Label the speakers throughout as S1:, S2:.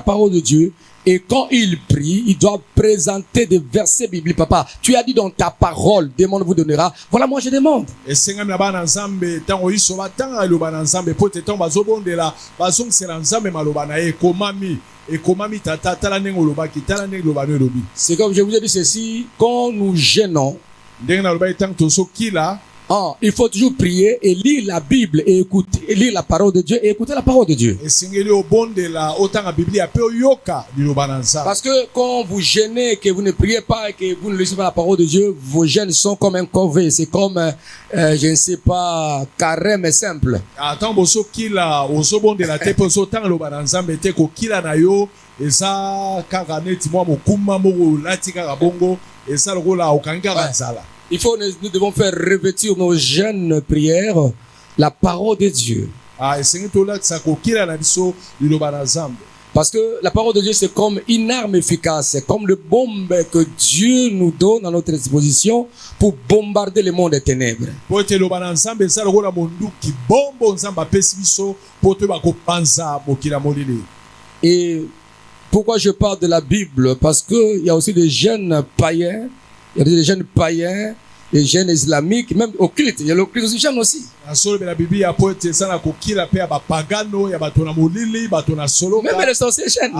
S1: la parole de Dieu. Et quand il prie, il doit présenter des versets bibliques. Papa, tu as dit dans ta parole, demande vous donnera. Voilà, moi je demande. C'est comme je vous ai dit ceci, quand nous gênons, il faut toujours prier et lire la Bible et écouter, et lire la parole de Dieu et écouter la parole de Dieu. Parce que quand vous gênez, que vous ne priez pas et que vous ne lisez pas la parole de Dieu, vos gênes sont comme un corvée. C'est comme, je ne sais pas, carré mais simple. Nous devons faire revêtir nos jeunes prières la parole de Dieu. Parce que la parole de Dieu, c'est comme une arme efficace, c'est comme le bombe que Dieu nous donne à notre disposition pour bombarder le monde des ténèbres. Et pourquoi je parle de la Bible? Parce qu'il y a aussi des jeunes païens. Il y a des jeunes païens, des jeunes islamiques, même occultes. Il y a l'occulte jeunes aussi. Même les sorciers jeunes.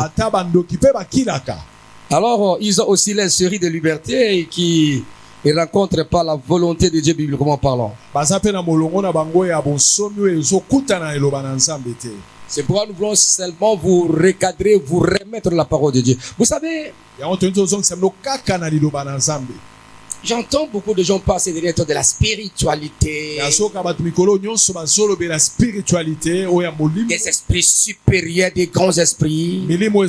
S1: Alors, ils ont aussi la série de liberté qui ne rencontrent pas la volonté de Dieu bibliquement parlant. C'est pourquoi nous voulons seulement vous recadrer, vous remettre la parole de Dieu. Vous savez, j'entends beaucoup de gens passer derrière de la spiritualité, des esprits supérieurs, des grands esprits. Vous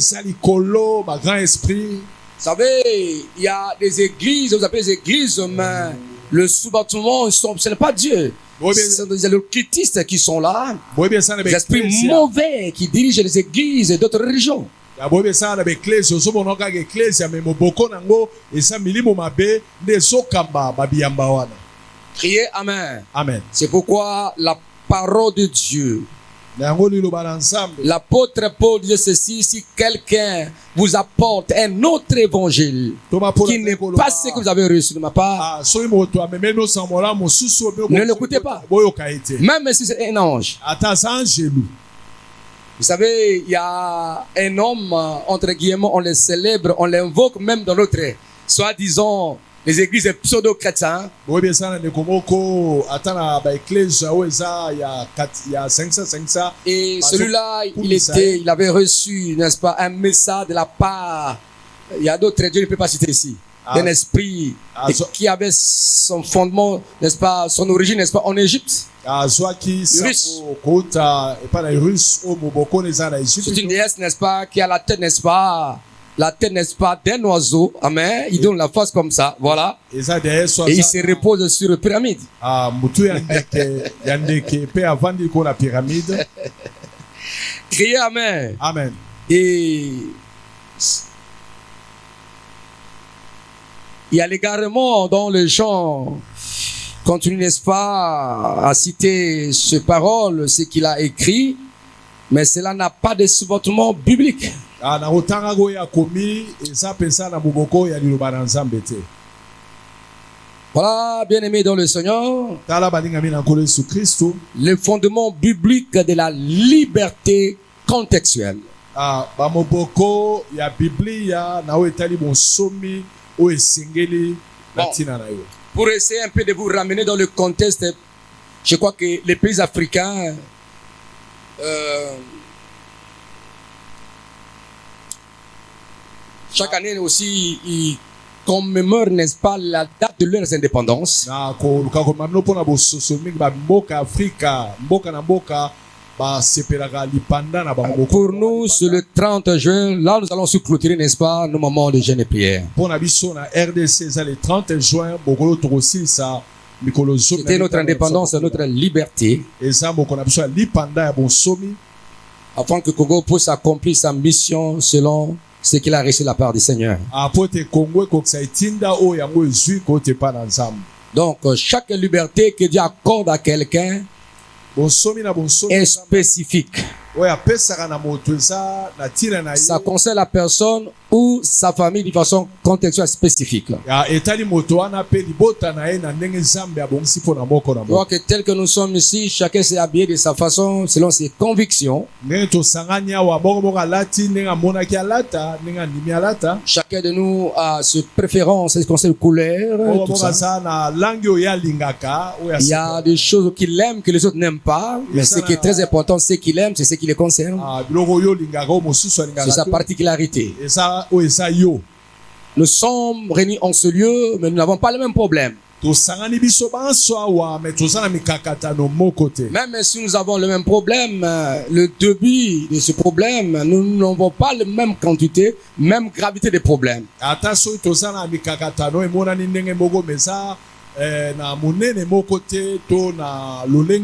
S1: savez, il y a des églises, vous appelez les églises, mais le sous-bâtiment, ce n'est pas Dieu. Ce sont des occultistes qui sont là, des esprits mauvais qui dirigent les églises et d'autres religions. Criez Amen.
S2: Amen.
S1: C'est pourquoi la parole de Dieu. L'apôtre Paul disait ceci: si quelqu'un vous apporte un autre évangile qui n'est pas ce que vous avez reçu de ma part, ne l'écoutez pas, même si c'est un ange. Vous savez, il y a un homme, entre guillemets, on le célèbre, on l'invoque même dans notre, soi-disant, les églises pseudo-chrétiens. Et celui-là, il avait reçu, n'est-ce pas, un message de la part. Il y a d'autres, Dieu ne peut pas citer ici, d'un esprit qui avait son fondement, n'est-ce pas, son origine, n'est-ce pas, en Égypte. Russe. C'est une déesse, n'est-ce pas, qui a la tête, n'est-ce pas, d'un oiseau. Amen. Il donne la face comme ça, voilà. Et il se repose sur la pyramide. Criez Amen.
S2: Amen.
S1: Et il y a l'égarement dont les gens continuent, n'est-ce pas, à citer ces paroles, ce qu'il a écrit, mais cela n'a pas de sous-vêtement biblique. Voilà, bien-aimés dans le Seigneur, le fondement biblique de la liberté contextuelle. Pour essayer un peu de vous ramener dans le contexte, je crois que les pays africains chaque année aussi, ils commémorent, n'est-ce pas, la date de leur indépendance. Pour nous, c'est le 30 juin. Là, nous allons se clôturer, n'est-ce pas, nos moments de jeûne et prière. C'était notre indépendance, notre liberté. Afin que Congo puisse accomplir sa mission selon ce qu'il a reçu de la part du Seigneur. Donc, chaque liberté que Dieu accorde à quelqu'un est spécifique. Ça concerne la personne ou sa famille de façon contextuelle spécifique. Donc, tel que nous sommes ici, chacun s'est habillé de sa façon, selon ses convictions. Chacun de nous a ses préférences, ses conseils de couleur. Il y a des choses qu'il aime que les autres n'aiment pas, mais ce qui est très important, c'est qu'il aime, c'est ce qui les concerne. C'est sa particularité. Nous sommes réunis en ce lieu, mais nous n'avons pas le même problème. Même si nous avons le même problème, le début de ce problème, nous n'avons pas la même quantité, même gravité des problèmes.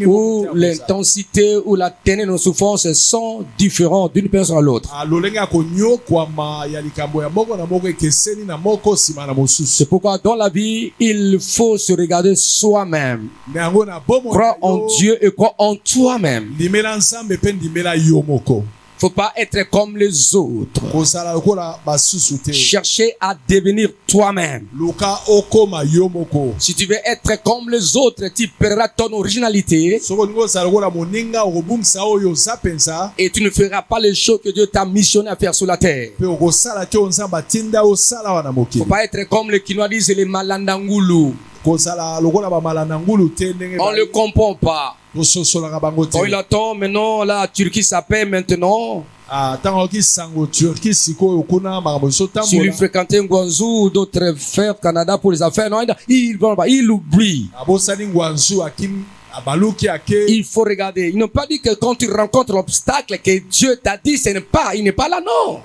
S1: Où l'intensité ou la ténèbre de nos souffrances sont différentes d'une personne à l'autre. C'est pourquoi dans la vie, il faut se regarder soi-même. Crois en Dieu et crois en toi-même. Faut pas être comme les autres. Chercher à devenir toi-même. Si tu veux être comme les autres, tu perdras ton originalité. Et tu ne feras pas les choses que Dieu t'a missionné à faire sur la terre. Faut pas être comme les Kinois disent les Malandangulu. On ne le comprend pas. Quand il attend maintenant, la Turquie s'appelle maintenant. Si lui fréquentait Guangzhou ou d'autres frères Canada pour les affaires, non, il oublie. Il faut regarder. Ils n'ont pas dit que quand tu rencontres l'obstacle que Dieu t'a dit, il n'est pas là, non.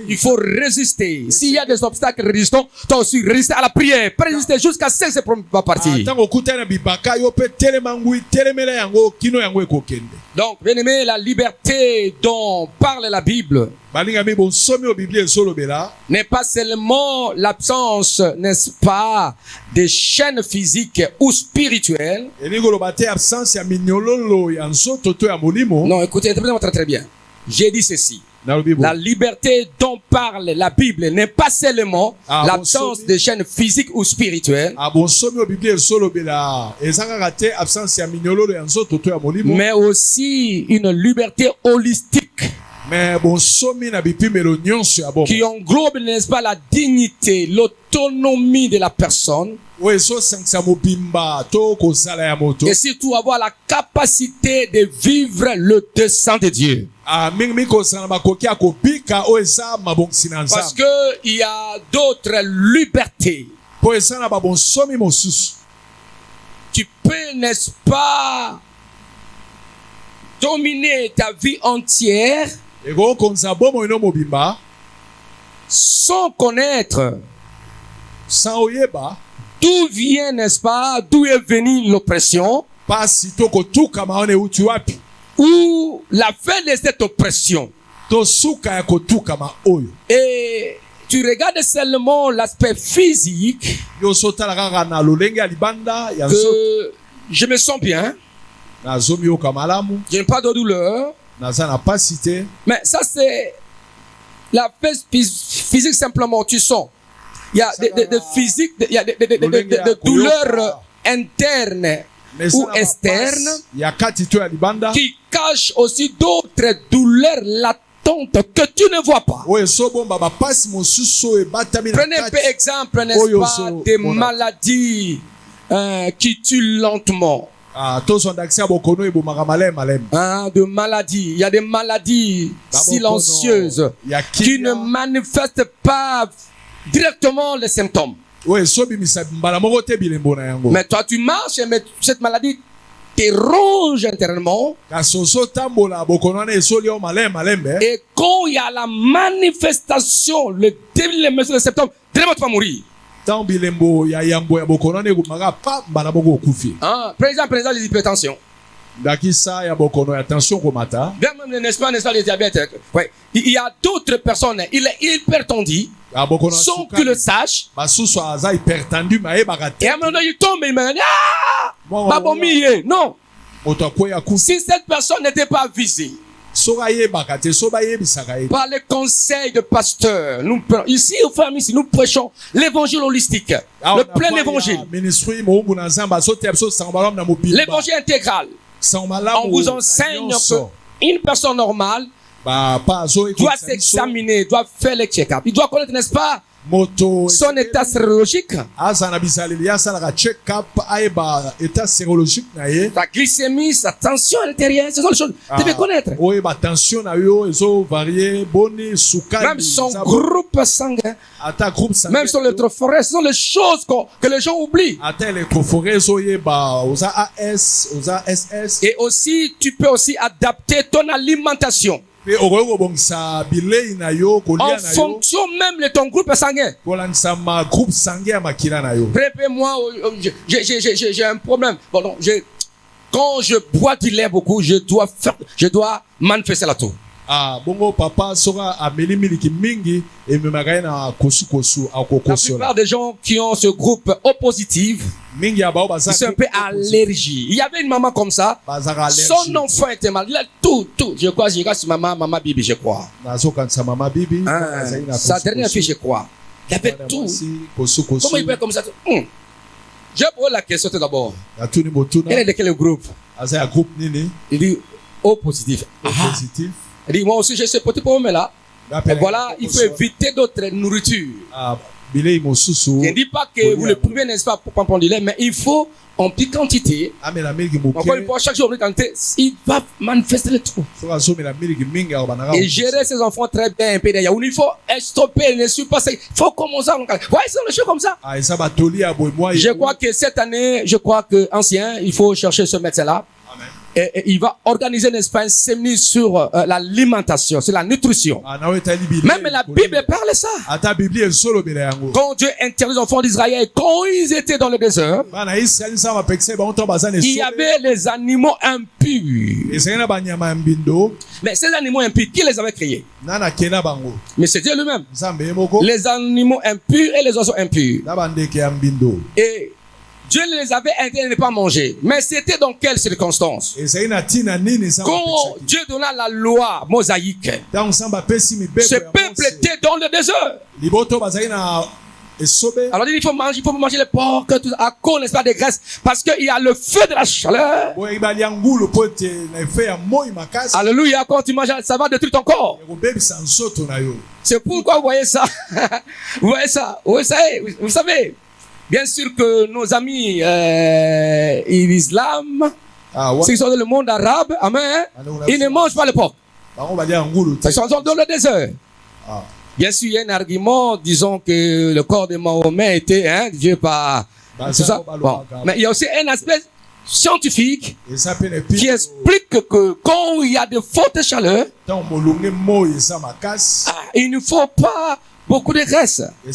S1: Il faut résister. S'il y a des obstacles résistants, toi aussi résister à la prière. Résister jusqu'à ce que ce problème va partir. Donc, bien aimé, la liberté dont parle la Bible n'est pas seulement l'absence, n'est-ce pas, des chaînes physiques ou spirituelles. Non, écoutez, interprétez-moi très très bien. J'ai dit ceci. La liberté dont parle la Bible n'est pas seulement l'absence de chaînes physiques ou spirituelles, mais aussi une liberté holistique qui englobe, n'est-ce pas, la dignité, l'autonomie de la personne, et surtout avoir la capacité de vivre le dessein de Dieu. Parce que il y a d'autres libertés. Tu peux, n'est-ce pas, dominer ta vie entière sans connaître d'où vient, n'est-ce pas, d'où est venue l'oppression, ou la fin de cette oppression. Et tu regardes seulement l'aspect physique, que je me sens bien, je n'ai pas de douleur, mais ça c'est la physique simplement, tu sens. Il y a des physiques, il y a des douleurs internes ou externes qui cachent aussi d'autres douleurs latentes que tu ne vois pas. Prenez par exemple, n'est-ce pas, des maladies qui tuent lentement. De maladies. Il y a des maladies silencieuses qui ne manifestent pas directement les symptômes. Mais toi tu marches, mais cette maladie te ronge intérieurement. Et quand il y a la manifestation, le début de symptômes, vraiment tu vas mourir. Par exemple, les hypertension. N'est-ce pas, les diabètes. Ouais. Il y a d'autres personnes, il est hypertendu, sans que le sache. Et à un moment donné, il tombe et il me dit, non, Si cette personne n'était pas visée par les conseils de pasteurs, ici au famille, nous prêchons l'évangile holistique, le plein évangile, l'évangile intégral. On vous enseigne qu'une personne normale doit s'examiner, doit faire les check-up. Il doit connaître, n'est-ce pas, son état sérologique, sa glycémie, sa tension artérielle, ce sont les choses que tu devais connaître. Même son groupe sanguin, même son électrophorèse, ce sont les choses que les gens oublient. Et aussi, tu peux aussi adapter ton alimentation en fonction même de ton groupe sanguin. Prépare-moi, j'ai un problème. Bon, non, quand je bois du lait beaucoup, je dois manifester la toux. La plupart des gens qui ont ce groupe O positif, ils sont un peu allergiques. Il y avait une maman comme ça, son enfant était mal. Il a tout. Je crois c'est maman Bibi, je crois. Sa dernière fille, je crois. Il avait tout. Comment il peut être comme ça? Je pose la question tout d'abord. Elle est de quel groupe? Il dit O positif. Il dit, moi aussi j'ai ce petit problème là. Et voilà, il faut éviter d'autres nourritures. Je ne dis pas que vous le privez, n'est-ce pas, pour prendre du lait, mais il faut en petite quantité. Encore une fois, chaque jour, il va manifester le tout. Et gérer ses enfants très bien. Il faut stopper, ne suivre pas. Il faut commencer. Ouais, c'est des choses comme ça. Je crois que cette année, ancien, il faut chercher ce médecin-là. Et il va organiser, n'est-ce pas, un séminaire sur l'alimentation, sur la nutrition. Même la Bible parle de ça. Quand Dieu interdit les enfants d'Israël, quand ils étaient dans le désert, il y avait les animaux impurs. Mais ces animaux impurs, qui les avait créés? Mais c'est Dieu lui-même. Les animaux impurs et les oiseaux impurs. Et Dieu les avait interdits de ne pas manger. Mais c'était dans quelles circonstances? Quand Dieu donna la loi mosaïque, ce peuple était dans le désert. Alors il faut manger le porc à cause, n'est-ce pas, des graisses, parce qu'il y a le feu de la chaleur. Alléluia, quand tu manges, ça va détruire ton corps. C'est pourquoi vous voyez ça. Vous savez. Bien sûr que nos amis l'islam, ceux qui sont dans le monde arabe, amen, ils ne mangent pas le porc. Ils sont dans le désert. Bien sûr, il y a un argument, disons que le corps de Mahomet était, Dieu par... C'est ça. Bon. Mais il y a aussi un aspect scientifique qui explique que quand il y a de fortes chaleurs, il ne faut pas beaucoup de graisse. Vous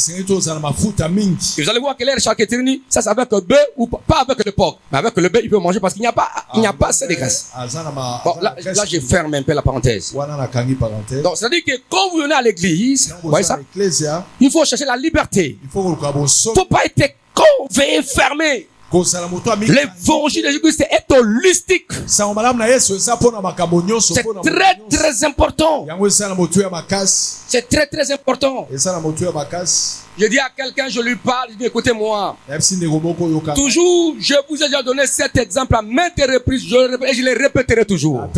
S1: allez voir que l'air charcuterie, ça c'est avec le bœuf ou pas avec le porc. Mais avec le bœuf, il peut manger parce qu'il n'y a pas assez de graisse. Bon, là, je ferme un peu la parenthèse. Donc, c'est-à-dire que quand vous venez à l'église, vous voyez ça? Il faut chercher la liberté. Il ne faut pas être fermé. L'évangile de Jésus-Christ est holistique. C'est très très important. C'est très très important. Je dis à quelqu'un, je lui parle, je dis écoutez-moi. Toujours, je vous ai déjà donné cet exemple à maintes reprises, je le répéterai toujours.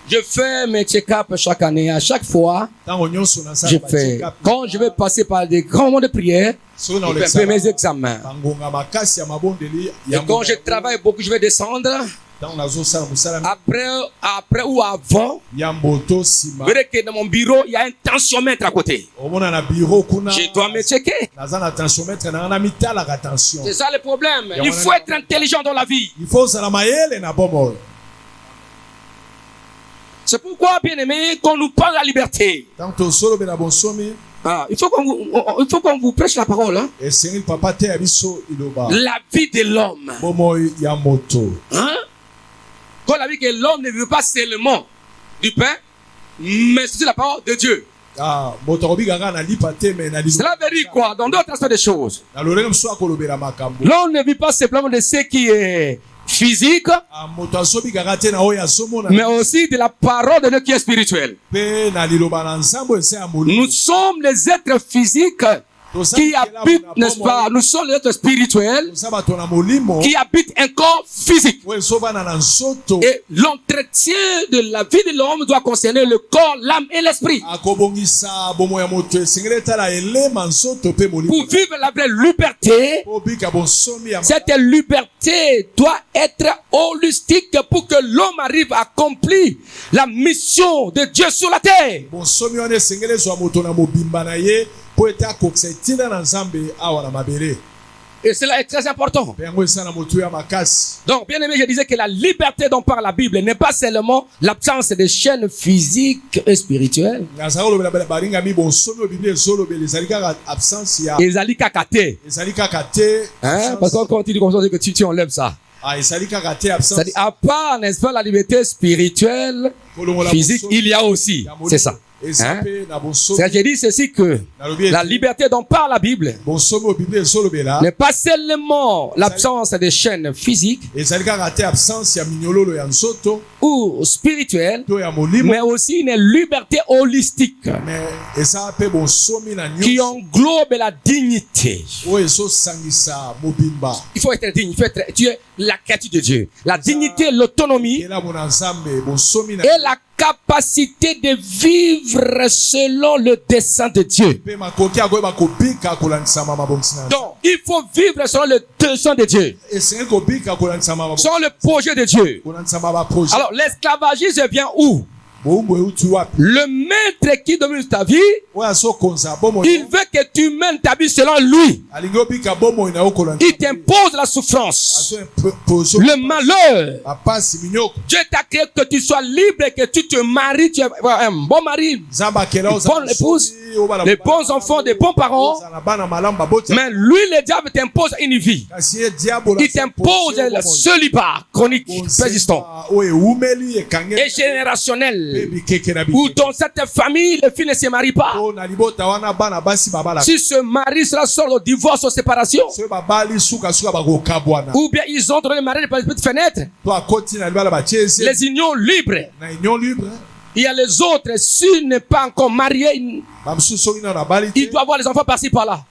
S1: Je fais mes check-up chaque année. À chaque fois, je fais. Quand je vais passer par des grands moments de prière, je fais mes examens. Et quand je travaille beaucoup, je vais descendre. Après ou avant, vous verrez que dans mon bureau, il y a un tensiomètre à côté. Je dois me checker. C'est ça le problème. Il faut être intelligent dans la vie. C'est pourquoi, bien aimé, qu'on nous parle de la liberté. Il faut qu'on vous prêche la parole. La vie de l'homme. Quand la vie que l'homme ne veut pas seulement du pain, mais c'est la parole de Dieu. Cela veut dire quoi? Dans d'autres aspects des choses, l'on ne vit pas simplement de ce qui est physique, mais aussi de la parole de Dieu qui est spirituelle. Nous sommes les êtres physiques qui habitent, n'est-ce pas? Nous sommes les êtres spirituels qui habitent un corps physique. Et l'entretien de la vie de l'homme doit concerner le corps, l'âme et l'esprit. Pour vivre la vraie liberté, cette liberté doit être holistique pour que l'homme arrive à accomplir la mission de Dieu sur la terre. Et cela est très important. Donc, bien aimé, je disais que la liberté dont parle la Bible n'est pas seulement l'absence des chaînes physiques et spirituelles. Ezali kakate. Hein? Parce que quand tu dis comme ça, c'est que tu enlèves ça. C'est-à-dire, à part, n'est-ce pas, la liberté spirituelle, physique, il y a aussi. C'est ça. Hein? J'ai dit ceci que la liberté dont parle la Bible n'est pas seulement l'absence des chaînes physiques ou spirituelles, mais aussi une liberté holistique qui englobe la dignité. Il faut être digne, tu es la créature de Dieu. La dignité, l'autonomie et la capacité de vivre selon le dessein de Dieu. Donc, il faut vivre selon le dessein de Dieu, selon le projet de Dieu. Alors, l'esclavagisme vient où? Le maître qui domine ta vie, il veut que tu mènes ta vie selon lui. Il t'impose la souffrance, le malheur. Dieu t'a créé que tu sois libre et que tu te maries, tu es un bon mari, une bonne épouse, des bons enfants, des bons parents. Mais lui, le diable t'impose une vie. Il t'impose le célibat chronique, persistant et générationnel, où dans cette famille, le fils ne se marie pas. Si ce mari sera sort au divorce, aux séparations, ou bien ils ont donné le mari par les petites fenêtres, les unions libres. Il y a les autres, s'il n'est pas encore marié, il doit avoir les enfants par-ci par-là.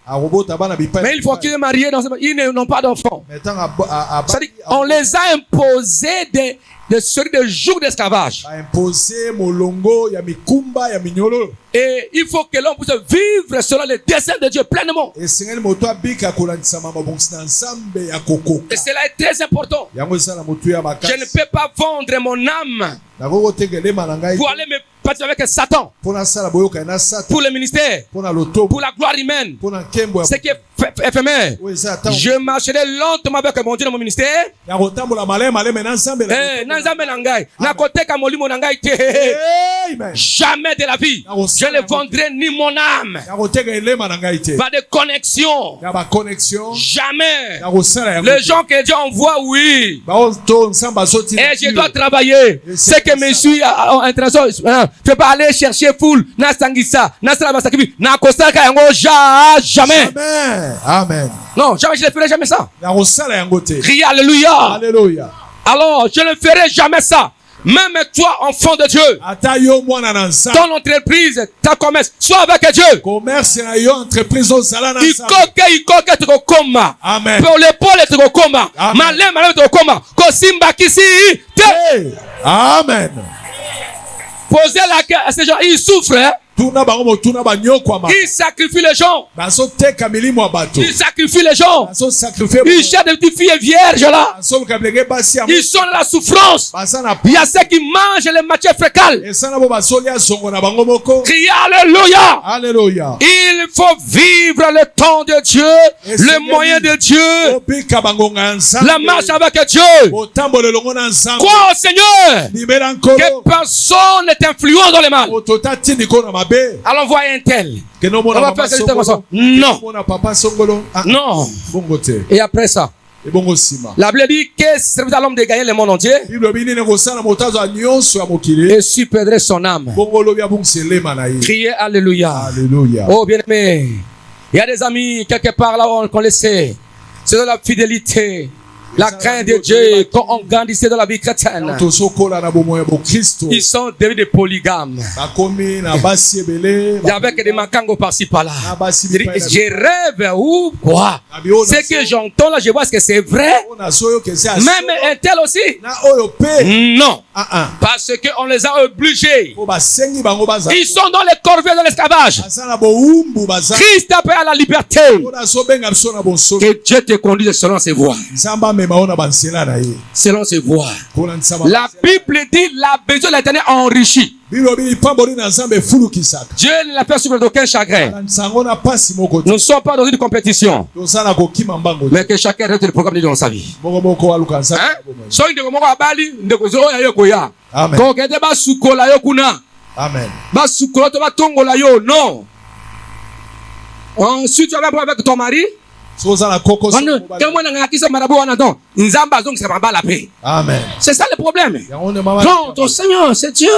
S1: Mais il faut qu'ils soient mariés, ils n'ont pas d'enfants. C'est-à-dire, on les a imposés de jours d'esclavage. Et il faut que l'homme puisse vivre selon les desseins de Dieu pleinement. Et cela est très important. Je ne peux pas vendre mon âme pour aller me battre avec Satan, pour le ministère, pour la gloire humaine, ce qui est éphémère. Je marcherai lentement avec mon Dieu dans mon ministère. Jamais de la vie je ne vendrai ni mon âme. Pas de connexion. Jamais. Les gens que Dieu envoie, oui. Et je dois travailler. C'est que je suis intéressant. Je peux pas aller chercher foule. Jamais.
S2: Amen.
S1: Non, jamais je ne ferai jamais ça. Criez alléluia.
S2: Alléluia.
S1: Alors, je ne ferai jamais ça. Même toi, enfant de Dieu, ton entreprise, ta commerce, sois avec Dieu.
S2: Amen.
S1: Pour l'épaule,
S2: Amen.
S1: Posez la question à ces gens, ils souffrent, hein? Ils sacrifient les gens. Ils sacrifient les gens. Ils cherchent des petites filles vierges là. Ils sont dans la souffrance. Il y a ceux qui mangent les matières fécales. Criez alléluia.
S2: Alléluia.
S1: Il faut vivre le temps de Dieu, le moyen de Dieu, la marche avec Dieu. Crois au Seigneur que personne n'est influent dans le mal. Allons voir un tel. On va faire cette façon. Non. Non. Et après ça, La Bible dit que servit à l'homme de gagner le monde entier et s'il perdrait son âme. Criez Alléluia.
S2: Alléluia.
S1: Oh bien-aimé, il y a des amis quelque part là qu'on le sait. C'est de la fidélité, la crainte de Dieu quand on grandissait dans la vie chrétienne. Ils sont devenus des polygames. Il y avait que des makango par-ci par-là. Je rêve ou quoi? Ce que j'entends là, je vois que c'est vrai. Même un tel aussi? Non. Parce qu'on les a obligés. Ils sont dans les corvées de l'esclavage. Christ appelle à la liberté. Que Dieu te conduise selon ses voies. Selon ses voies. La Bible dit la besoin de l'Éternel enrichit. Dieu ne l'a pas souffert d'aucun chagrin. Nous ne sommes pas dans une compétition. Mais que chacun reste le programme de Dieu dans sa vie.
S2: Amen.
S1: Non. Ensuite, tu vas pas avec ton mari.
S2: Amen.
S1: C'est ça le problème. Non, ton Seigneur, c'est Dieu.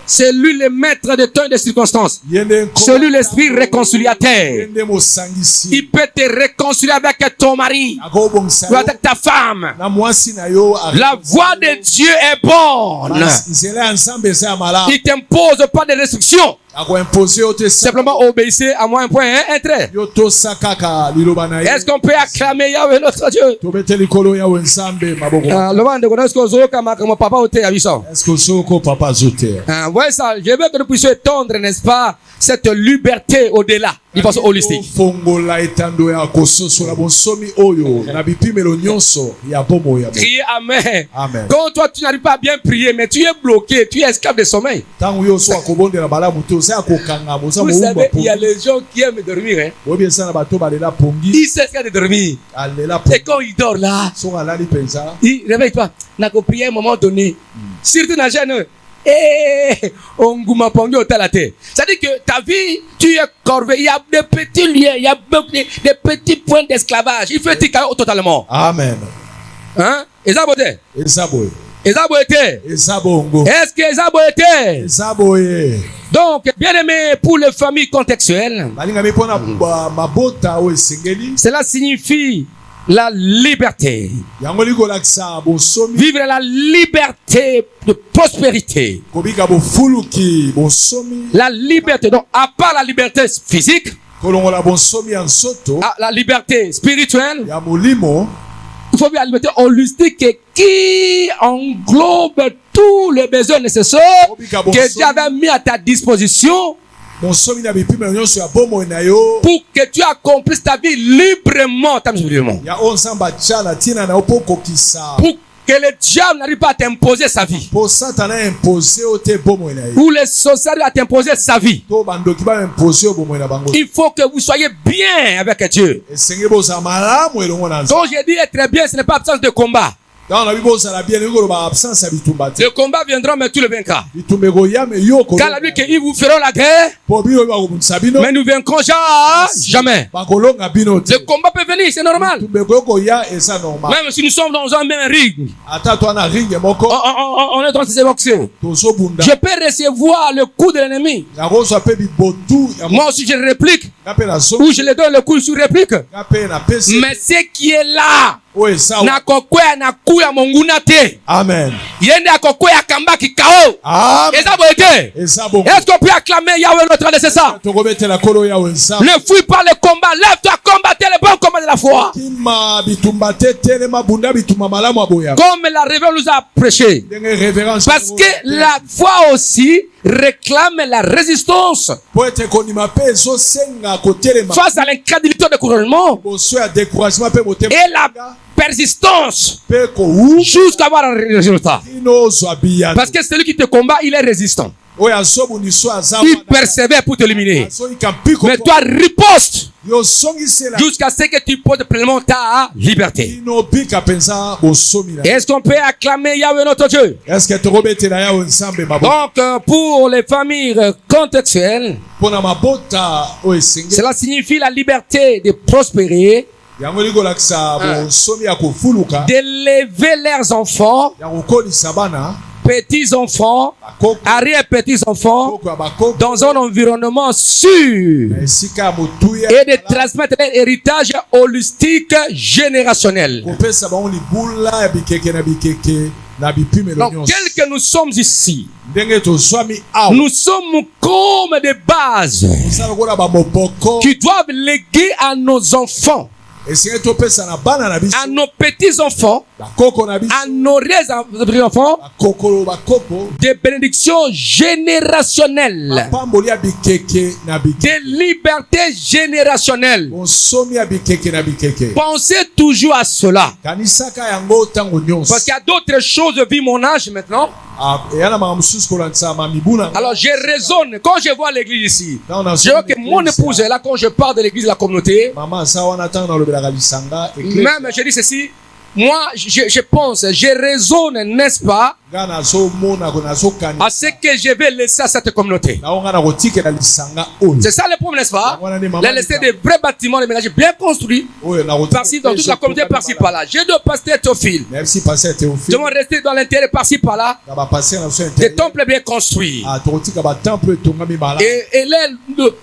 S1: C'est lui le maître de temps et des circonstances. C'est lui l'esprit réconciliateur. Il peut te réconcilier avec ton mari ou avec ta femme. La voix de Dieu est bonne. Il ne t'impose pas de restrictions. Simplement obéissez à moi un point, un trait. Est-ce qu'on peut acclamer Yahweh notre Dieu? Voyez ça, je veux que nous puissions étendre, n'est-ce pas, cette liberté au-delà du façon holistique. Criez Amen.
S2: Amen.
S1: Quand toi tu n'arrives pas à bien prier, mais tu es bloqué, tu es esclave de sommeil. Vous savez, il y a les gens qui aiment dormir. Hein? Ils s'esclavent de dormir. Et quand ils dorment là, ils réveillent-toi. N'a qu'à prier à un moment donné. Surtout dans la jeune. C'est-à-dire que ta vie, tu es corvé. Il y a des petits liens, il y a des petits points d'esclavage. Il faut être totalement.
S2: Amen.
S1: Hein? Esabote.
S2: Esaboye.
S1: Esabote.
S2: Esabongo.
S1: Est-ce que Esabote?
S2: Esaboye.
S1: Donc, bien aimé, pour les familles contextuelles, cela signifie la liberté. Vivre la liberté de prospérité. La liberté, donc à part la liberté physique, la liberté spirituelle, il faut bien la liberté holistique qui englobe tous les besoins nécessaires que Dieu avait mis à ta disposition pour que tu accomplisses ta vie librement. Pour que le diable n'arrive pas à t'imposer sa vie. Ou les sorciers à t'imposer sa vie. Il faut que vous soyez bien avec Dieu. Donc j'ai dit être bien, ce n'est pas absence de combat. Le combat viendra, mais tu le vaincras. Car la vie qu'ils vous feront la guerre, mais nous vaincrons jamais. Le combat peut venir, c'est normal. Même si nous sommes dans un même ring, on est dans ces boxeurs. Je peux recevoir le coup de l'ennemi. Moi aussi je réplique. Ou je le donne le coup sur réplique. Mais ce qui est là,
S2: Amen.
S1: Est-ce qu'on peut acclamer Yahweh notre Dieu? C'est ça. Ne fuis pas le combat. Lève-toi, combattez le bon combat de la foi. Comme la révérence nous a prêché. Parce que la foi aussi réclame la résistance face à l'incrédulité de couronnement et la persistance jusqu'à avoir un résultat. Parce que celui qui te combat, il est résistant. Il persévère pour t'éliminer. Mais toi, riposte jusqu'à ce que tu poses pleinement ta liberté. Est-ce qu'on peut acclamer Yahweh notre Dieu? Donc, pour les familles contextuelles, cela signifie la liberté de prospérer d'élever leurs enfants, petits-enfants, arrière-petits-enfants, dans un environnement sûr et de transmettre leur héritage holistique générationnel. Donc, tel que nous sommes ici, nous sommes comme des bases qui doivent léguer à nos enfants, à nos petits-enfants, à nos enfants, des bénédictions générationnelles, des libertés générationnelles. Pensez toujours à cela. Parce qu'il y a d'autres choses vu mon âge maintenant. Alors je raisonne quand je vois l'église ici. Je vois que mon épouse est là quand je parle de l'église de la communauté. Même je dis ceci. Moi, je pense, je raisonne, n'est-ce pas, à ce que je vais laisser à cette communauté. C'est ça le problème, n'est-ce pas? Les laisser des vrais bâtiments, des ménages bien construits, par-ci dans toute la communauté, par-ci par-là. J'ai deux pasteurs Théophile. Merci, pasteur Théophile. Je vais rester dans l'intérieur, par-ci par-là. Des temples bien construits. Et là,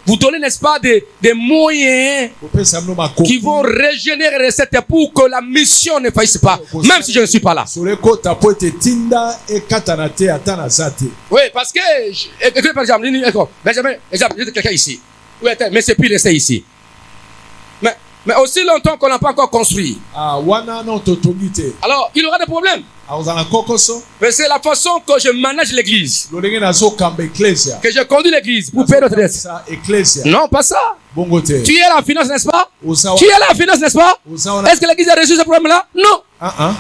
S1: vous donnez, n'est-ce pas, des moyens qui vont régénérer cette pour que la mission ne fasse pas, même si je ne suis pas là. Oui, parce que par exemple, Benjamin, il y a quelqu'un ici. Oui, mais c'est plus resté ici. Mais aussi longtemps qu'on n'a pas encore construit. Alors, il y aura des problèmes. Mais c'est la façon que je manage l'église, que je conduis l'église pour payer notre dette. Non, pas ça. Tu es la finance, n'est-ce pas? Tu es la finance, n'est-ce pas? Est-ce que l'église a reçu ce problème-là? Non. Amen.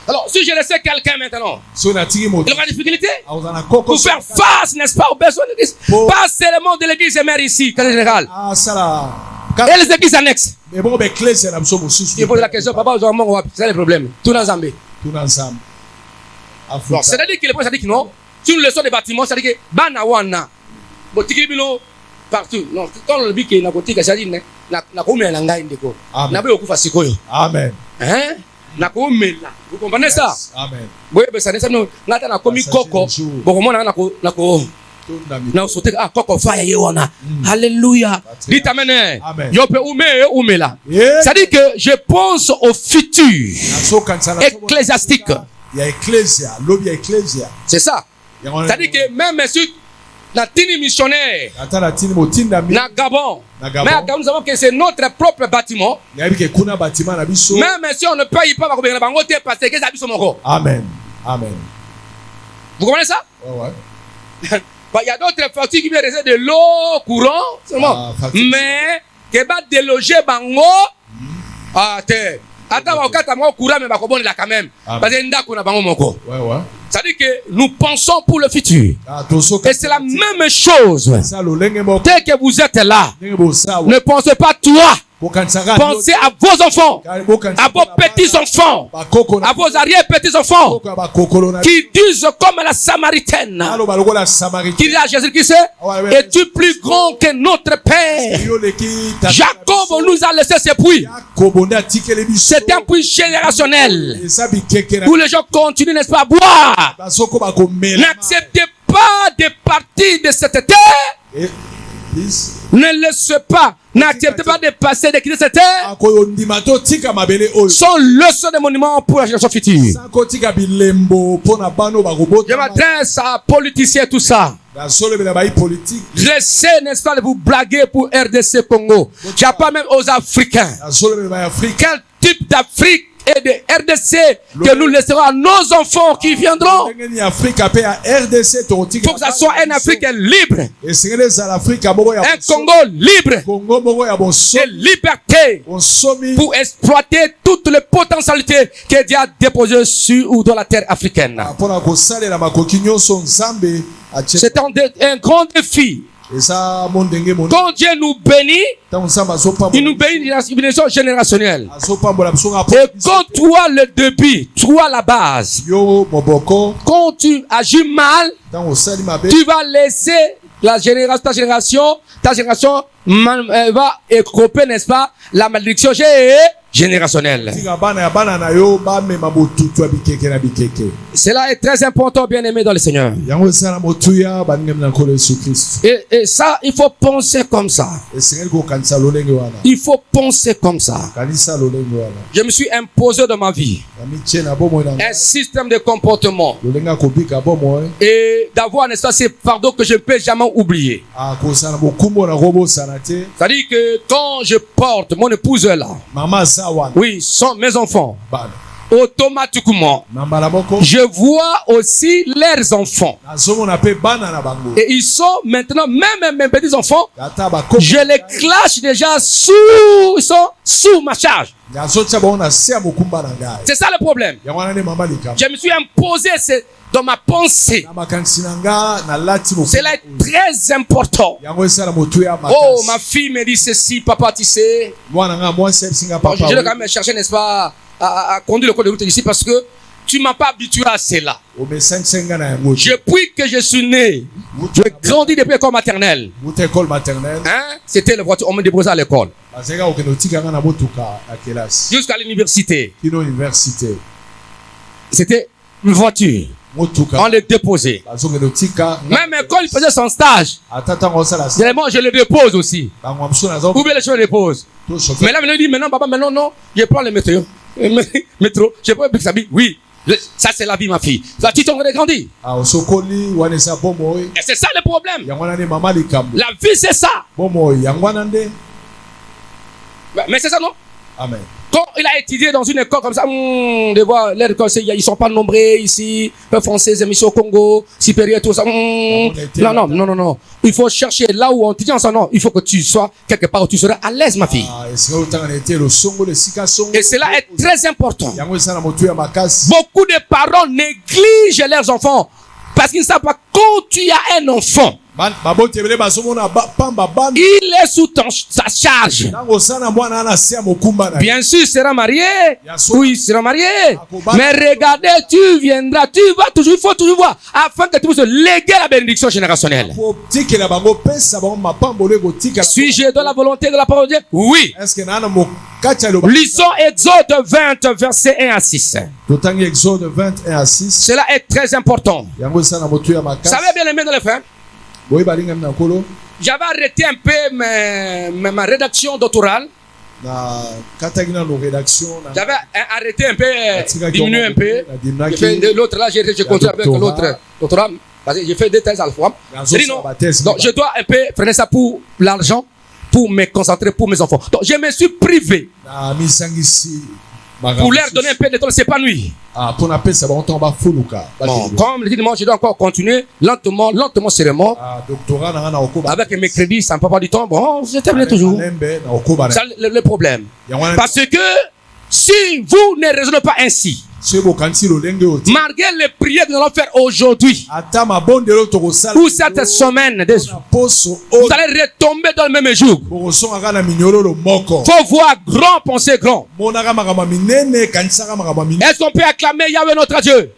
S1: Alors, si je laissais quelqu'un maintenant, il aura des difficultés pour faire face, n'est-ce pas, aux besoins de l'église. Pas seulement de l'église mère ici, en général. Et les églises annexes. Il pose la question, papa, c'est le problème. Tout ensemble. C'est-à-dire que les gens disent que non. Si nous laissons des bâtiments, c'est-à-dire que Banawana, Botikibino, partout. Non, quand le bic est na boutique, c'est-à-dire na combien na indeko. Na be okufa sikoyo. Amen. Hein? Na combien là. Vous comprenez ça? Amen. Oui, mais ça ne nous ngata na komi koko. Bokomona na ko. Na sauter koko fire yona. Alléluia. Dites amen. Yope ume là. C'est-à-dire que je pense au futur ecclésiastique. Il y a ecclésia, lobby ecclésia. C'est ça. C'est-à-dire que même si la tini missionnaire na Gabon, mais à Gabon nous savons que c'est notre propre bâtiment. Même si on ne paye pas, amen. Amen. Vous comprenez ça? Ouais. Il y a d'autres factures qui viennent de l'eau courant seulement, mais qui va déloger bango à terre. Attends, courant mais quand même. Parce que c'est-à-dire que nous pensons pour le futur. Et c'est la même chose. Dès que vous êtes là, ne pensez pas toi. Pensez à vos enfants, à vos petits-enfants, à vos arrière-petits-enfants qui disent comme la Samaritaine, qui dit à Jésus-Christ, es-tu plus grand que notre Père? Jacob nous a laissé ses puits. C'est un puits générationnel où les gens continuent, n'est-ce pas, à boire. N'acceptez pas de partir de cette terre. Ne laissez pas, n'acceptez pas de passer, de quitter cette terre sans leçon de monument pour la génération future. Je m'adresse à politiciens, tout ça. Laissez, n'est-ce pas, de vous blaguer pour RDC Congo. Je parle même aux Africains. Quel type d'Afrique et de RDC que nous laisserons à nos enfants qui viendront? Il faut que ça soit un Afrique libre, un Congo libre, de liberté pour exploiter toutes les potentialités que Dieu a déposées sur ou dans la terre africaine. C'est un grand défi. Quand Dieu nous bénit, il nous bénit d'une bénédiction générationnelle. Et quand tu as le début, tu as la base. Quand tu agis mal, tu vas laisser ta génération va écoper, n'est-ce pas, la malédiction générationnelle. Cela est très important, bien aimé dans le Seigneur. Et ça, il faut penser comme ça. Il faut penser comme ça. Je me suis imposé dans ma vie un système de comportement et d'avoir, n'est-ce pas, ces fardeaux que je ne peux jamais oublier. C'est-à-dire que quand je porte mon épouse là, oui, sont mes enfants, automatiquement, je vois aussi leurs enfants. Et ils sont maintenant, même mes petits enfants, je les clash déjà ils sont sous ma charge. C'est ça le problème. Je me suis imposé dans ma pensée. Cela est très important. Oh, ma fille me dit ceci, papa, tu sais. Je dois quand même chercher, n'est-ce pas, à conduire le code de route ici parce que tu ne m'as pas habitué à cela. Depuis que je suis né, je grandis depuis l'école maternelle. Hein? C'était la voiture, on me déposait à l'école. Jusqu'à l'université. C'était une voiture. On les déposait. Même quand il faisait son stage, généralement je le dépose aussi. Ou bien les choses le déposent. Mais là, il me dit maintenant, papa, maintenant, non, je prends le métro. Je prends le Bixabi. Oui, ça c'est la vie, ma fille. La petite, on a grandi. Et c'est ça le problème. La vie, c'est ça. Mais c'est ça, non? Amen. Quand il a étudié dans une école comme ça, de voir les écoles, ils ne sont pas nombreux ici, les Français, les missions au Congo, supérieur, tout ça. Non. Il faut chercher là où on te dit ensemble. Non, il faut que tu sois quelque part où tu seras à l'aise, ma fille. Et cela est très important. Beaucoup de parents négligent leurs enfants parce qu'ils ne savent pas quand tu as un enfant. Il est sous sa charge. Bien sûr, il sera marié. Oui, il sera marié. Mais regardez, tu viendras, tu vas toujours, il faut toujours voir, afin que tu puisses léguer la bénédiction générationnelle. Suis-je dans la volonté de la parole de Dieu? Oui. Lisons Exode 20, versets 1 à 6. Cela est très important. Vous savez bien aimé dans les frères, j'avais arrêté un peu ma rédaction doctorale. J'avais arrêté un peu, diminué un peu. L'autre là, j'ai continué avec l'autre doctorat. Parce que j'ai fait 2 thèses à la fois. J'ai dit non. Donc je dois un peu freiner ça pour l'argent, pour me concentrer pour mes enfants. Donc je me suis privé. Pour leur donner un peu de temps de s'épanouir. Bon, comme le dimanche, je dois encore continuer lentement, sérieusement. Avec mes crédits, ça ne peut pas du temps. Bon, je termine toujours. C'est le problème. Parce que si vous ne raisonnez pas ainsi, malgré les prières que nous allons faire aujourd'hui, ou cette semaine, vous allez retomber dans le même jour. Il faut voir grand, penser grand. Est-ce qu'on peut acclamer Yahweh notre Dieu?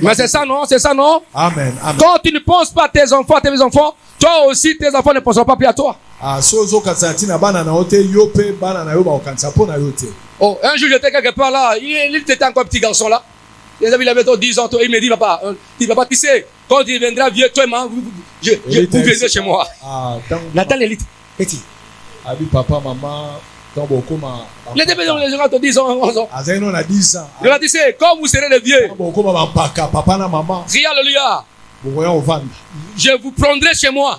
S1: Mais c'est ça, non? C'est ça, non?
S2: Amen.
S1: Quand tu ne penses pas à tes enfants, tes enfants, toi aussi, tes enfants ne penseront pas plus à toi. Oh, un jour j'étais quelque part là, il était encore petit garçon là. Il avait 10 ans, il me dit papa, tu sais, quand il viendra vieux, toi, vous viendrez chez moi. Nathan l'élite, petit.
S2: Papa, maman,
S1: les deux gens ont 10 ans, 11 ans. Il a dit, quand vous serez les vieux, crie alléluia. Je vous prendrai chez moi.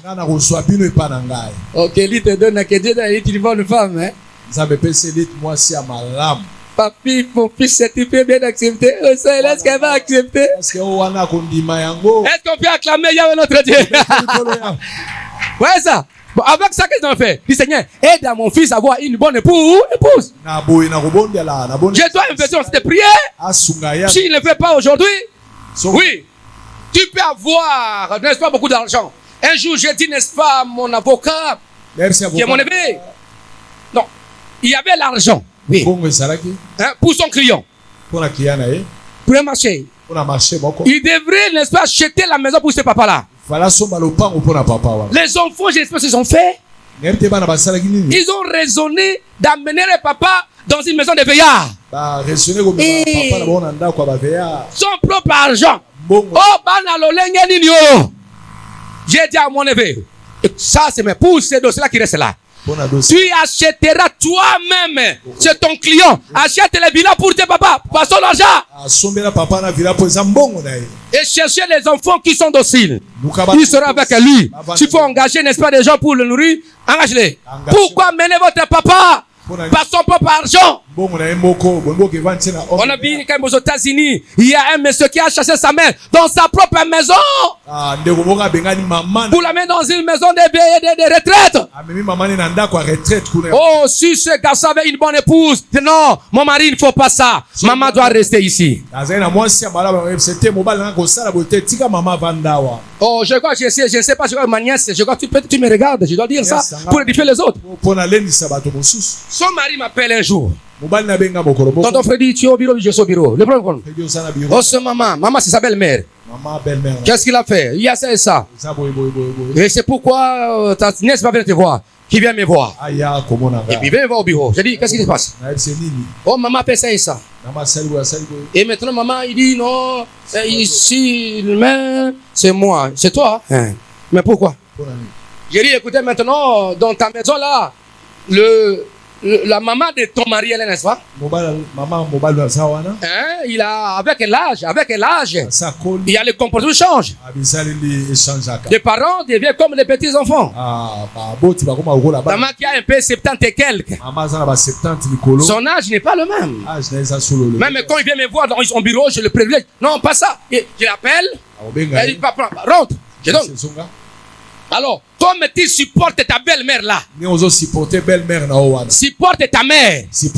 S1: Ok, il te donne que Dieu donne une bonne femme, hein. Papi, mon fils, tu peux bien accepter. Est-ce qu'elle va accepter? Est-ce qu'on peut acclamer Yahweh notre Dieu? Ouais, ça. Bon, avec ça, qu'est-ce qu'on fait? Dis Seigneur, aide à mon fils à avoir une bonne épouse. Je dois investir dans cette prière. S'il ne le fait pas aujourd'hui, oui, tu peux avoir, n'est-ce pas, beaucoup d'argent. Un jour, j'ai dit, n'est-ce pas, mon avocat, qui est mon évêque. Non, il y avait l'argent. Oui. Hein, pour son client. Pour un marché. Il devrait, n'est-ce pas, acheter la maison pour ce papa-là. Les enfants, j'espère qu'ils ont fait. Ils ont raisonné d'amener le papa dans une maison de veillard. Son propre argent. Oh, j'ai dit à mon neveu, ça c'est mes pouces, c'est de cela qui reste là. Tu achèteras toi-même, c'est ton client. Achète les villas pour tes papas, pas son argent. Et chercher les enfants qui sont dociles. Il sera avec lui. S'il faut engager, n'est-ce pas, des gens pour le nourrir, engagez-les. Pourquoi mener votre papa par son propre argent? On a vu quand aux États-Unis, il y a un monsieur qui a chassé sa mère dans sa propre maison pour la mettre dans une maison de retraite. Oh, si ce garçon avait une bonne épouse, non, mon mari, il ne faut pas ça. Maman doit rester ici. Oh, je crois, je ne sais pas, je crois, ma nièce, je crois, tu me regardes, je dois dire ça pour édifier les autres. Son mari m'appelle un jour. Tonton Freddy, tu es au bureau, je suis au bureau. Le problème. Oh, c'est maman. Maman, c'est sa belle-mère. Qu'est-ce qu'il a fait? Il y a ça et ça. Et c'est pourquoi ta nièce va venir te voir. Qui vient me voir. Et puis viens voir au bureau. J'ai dit, qu'est-ce qui se passe? Oh, maman fait ça et ça. Et maintenant, maman, il dit, non, ici, mais c'est moi. C'est toi. Mais pourquoi? J'ai dit, écoutez, maintenant, dans ta maison là, la maman de ton mari, elle est, n'est-ce pas? Il a, avec l'âge, il y a le comportement qui change. Les parents deviennent comme les petits enfants. Maman qui a un peu 70 et quelques. Son âge n'est pas le même. Même quand il vient me voir dans son bureau, je le privilège. Non, pas ça. Je l'appelle. Elle dit, papa, rentre. Je donne. Alors, comme tu supportes ta belle-mère là, supporte ta mère. C'est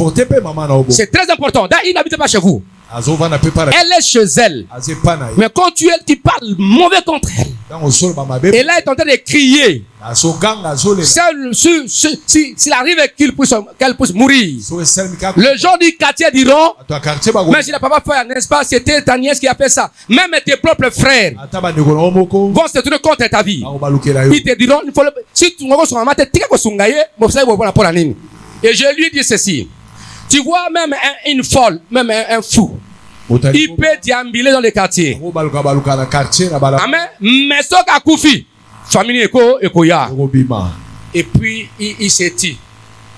S1: très important. Il n'habite pas chez vous. Elle est chez elle. Mais quand tu parles mauvais contre elle, et là elle est en train de crier. S'il arrive qu'elle puisse mourir, les gens du quartier diront, mais si le papa fait, n'est-ce pas, c'était ta nièce qui a fait ça. Même tes propres frères vont se tourner contre ta vie. Ils te diront, si tu ne maman, et je lui dis ceci. Tu vois, même une folle, même un fou, il peut déambuler dans les quartiers. Amen. Mais ce qu'a Koufi, famille Ekoya. Et puis, il s'est dit.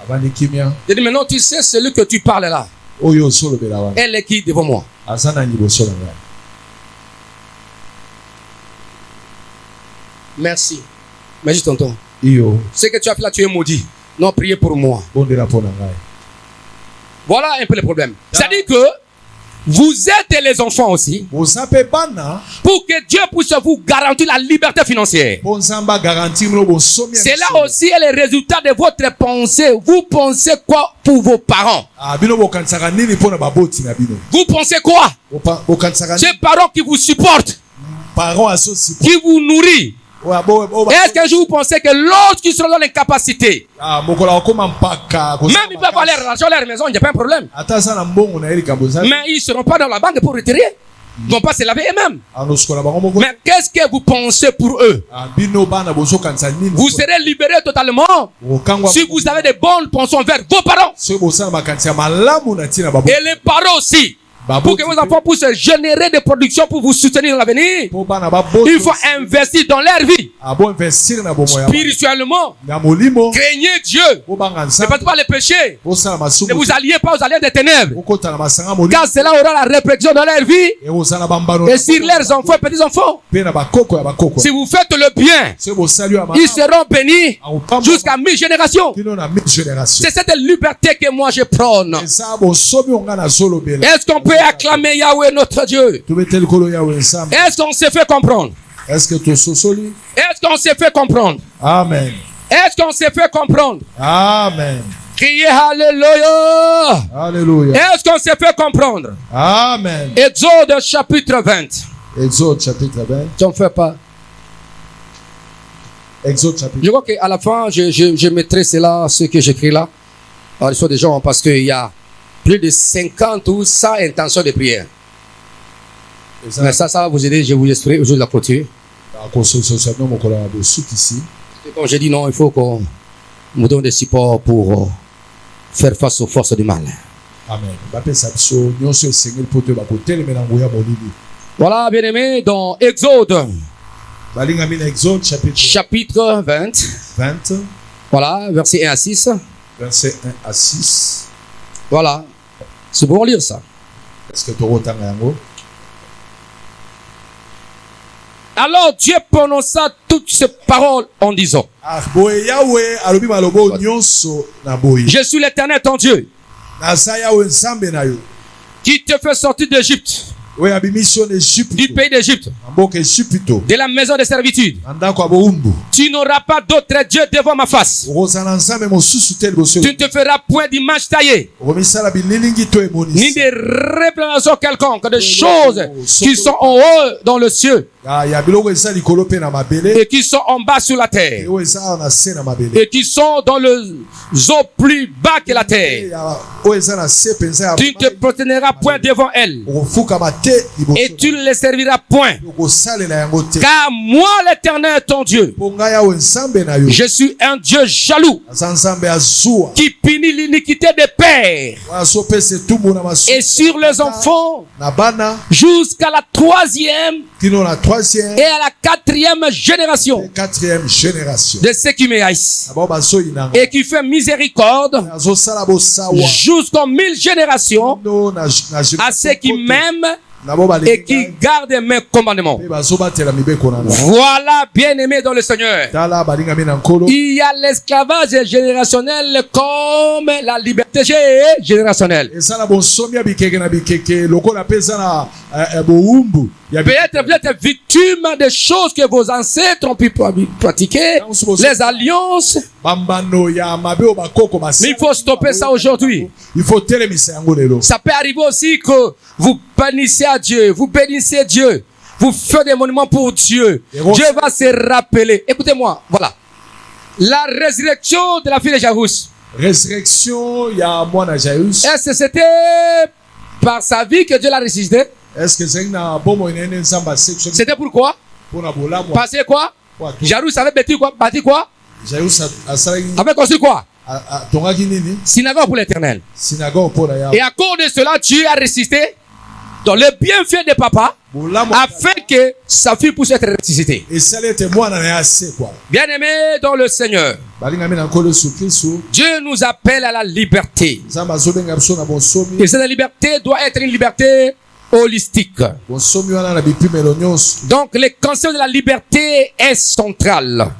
S1: Il dit, maintenant, tu sais celui que tu parles là. Elle est qui devant moi? Merci. Merci, tonton. Ce que tu as fait là, tu es maudit. Non, priez pour moi. Voilà un peu le problème. C'est-à-dire que vous êtes les enfants aussi. Pour que Dieu puisse vous garantir la liberté financière. C'est là aussi le résultat de votre pensée. Vous pensez quoi pour vos parents? Vous pensez quoi? Ces parents qui vous supportent, qui vous nourrissent. Est-ce qu'un jour vous pensez que l'autre qui sera dans l'incapacité, même ils peuvent avoir l'argent à leur maison, il n'y a pas un problème. Mais ils ne seront pas dans la banque pour retirer. Ils ne vont pas se laver eux-mêmes. Mais qu'est-ce que vous pensez pour eux? Vous serez libérés totalement si vous avez de bonnes pensions vers vos parents. Et les parents aussi. Pour que vos enfants puissent générer des productions pour vous soutenir dans l'avenir, il faut investir dans leur vie. Spirituellement, craignez Dieu. Ne faites pas les péchés. Ne vous alliez pas aux alliés des ténèbres. Car cela aura la répression dans leur vie et sur leurs enfants et petits-enfants. Si vous faites le bien, ils seront bénis jusqu'à 1000 générations. C'est cette liberté que moi je prône. Est-ce qu'on peut acclamer Yahweh notre Dieu? Est-ce qu'on s'est fait comprendre? Est-ce qu'on s'est fait comprendre?
S2: Amen.
S1: Est-ce qu'on s'est fait comprendre?
S2: Amen.
S1: Criez Alléluia.
S2: Alléluia.
S1: Est-ce qu'on s'est fait comprendre?
S2: Amen.
S1: Exode chapitre 20.
S2: Exode chapitre 20.
S1: Tu n'en fais pas.
S2: Exode chapitre.
S1: Je crois qu'à la fin, je mettrai cela, ce que j'écris là. Alors, il faut des gens, parce qu'il y a plus de 50 ou 100 intentions de prière. Mais ça va vous aider. Je vous expliquerai aujourd'hui la clôture. Comme j'ai dit, non, il faut qu'on nous donne des supports pour faire face aux forces du mal.
S2: Amen. Bapesa biso nyonso esengeli po to bakotelemela nguya molili.
S1: Voilà, bien-aimés, dans Exode,
S2: Balingami na Exode
S1: chapitre 20.
S2: 20,
S1: Voilà, versets 1 à 6.
S2: verset 1 à 6.
S1: Voilà, c'est bon lire ça.
S2: Est-ce que tu rotanga yango?
S1: Alors Dieu prononça toutes ces paroles en disant:
S2: Ah, boye Yahweh alobi malobo nyonso na boye.
S1: Je suis l'Éternel ton Dieu,
S2: Naza Yahweh nzambe na yo.
S1: qui te fait sortir d'Égypte,
S2: Oyo abimission d'Égypte.
S1: du pays d'Égypte,
S2: Mboka Égypte.
S1: de la maison de servitude.
S2: Andako abombu.
S1: Tu n'auras pas d'autre Dieu devant ma face.
S2: Ozana nzambe mosusu te liboso.
S1: Tu ne te feras point d'image taillée,
S2: Omisala bililingi to
S1: ni
S2: emonisi.
S1: de représentation quelconque, de choses qui sont en haut dans le ciel
S2: Ya biloko eza likolo pe na mabele.
S1: et qui sont en bas sur la terre,
S2: Oyo eza na se na mabele.
S1: et qui sont dans le eaux plus bas que la terre.
S2: Oyo eza na se penza ya.
S1: Tu ne te prosterneras point devant elles,
S2: Okofukama te liboso.
S1: et tu ne les serviras point.
S2: Okosalela yango te.
S1: Car moi, l'Éternel, ton Dieu,
S2: Po ngai Yahweh nzambe na yo.
S1: je suis un Dieu jaloux,
S2: Aza nzambe azuwa.
S1: qui punit l'iniquité des pères
S2: Wana so pese tumbu na masu.
S1: et sur les enfants
S2: Na bana
S1: jusqu'à la 3e
S2: kino na 3e
S1: et à la 4e génération
S2: et 4e génération.
S1: de ceux qui me haïssent,
S2: Abo baso inanga.
S1: et qui fait miséricorde
S2: Azo sala bosawa.
S1: jusqu'aux 1000 générations
S2: No na
S1: à ceux qui m'aiment
S2: Nabo balinga.
S1: et qui gardent mes commandements.
S2: Pe bazo batela mibeko na.
S1: Voilà, bien-aimés dans le Seigneur.
S2: Tala balinga mina nkolo.
S1: Il y a l'esclavage générationnel comme la liberté générationnelle.
S2: Esala bonsomi ya bikeke na bikeke lokola pesa na boumbu. Ya
S1: Peut-être vous êtes victime des choses que vos ancêtres ont pu pratiquer, les alliances.
S2: bambano ya mabe o bakoko basi.
S1: Mais il faut stopper ça aujourd'hui.
S2: Il faut telemisa yango lelo.
S1: Ça peut arriver aussi que vous bénissez à Dieu, vous bénissez Dieu, vous faites des monuments pour Dieu. Dieu va se rappeler. Écoutez-moi, voilà. La résurrection de la fille de Jairus.
S2: Résurrection ya mwana Jairus.
S1: Est-ce que c'était par sa vie que Dieu l'a ressuscité?
S2: Est-ce que c'est na bomo inene nzamba section?
S1: C'était pourquoi?
S2: Pour na bola moi.
S1: Parce que quoi? Jairus avait bâti quoi?
S2: Jairus asala
S1: Avait construit quoi?
S2: tongaki nini?
S1: Synagogue pour l'Éternel.
S2: Synagogue pour ya.
S1: Et à cause de cela, Dieu a ressuscité dans le bienfait de papa afin que sa fille puisse être ressuscitée.
S2: Et ça l'était moi na assez quoi.
S1: Bien-aimés dans le Seigneur,
S2: Balinga mina nkolo su Kristo.
S1: Dieu nous appelle à la liberté.
S2: Nzamba zobenga biso na bonsomi.
S1: Et cette liberté doit être une liberté holistique.
S2: Bonsomi wana na bipimelo nyonso.
S1: Donc le concept de la liberté est central.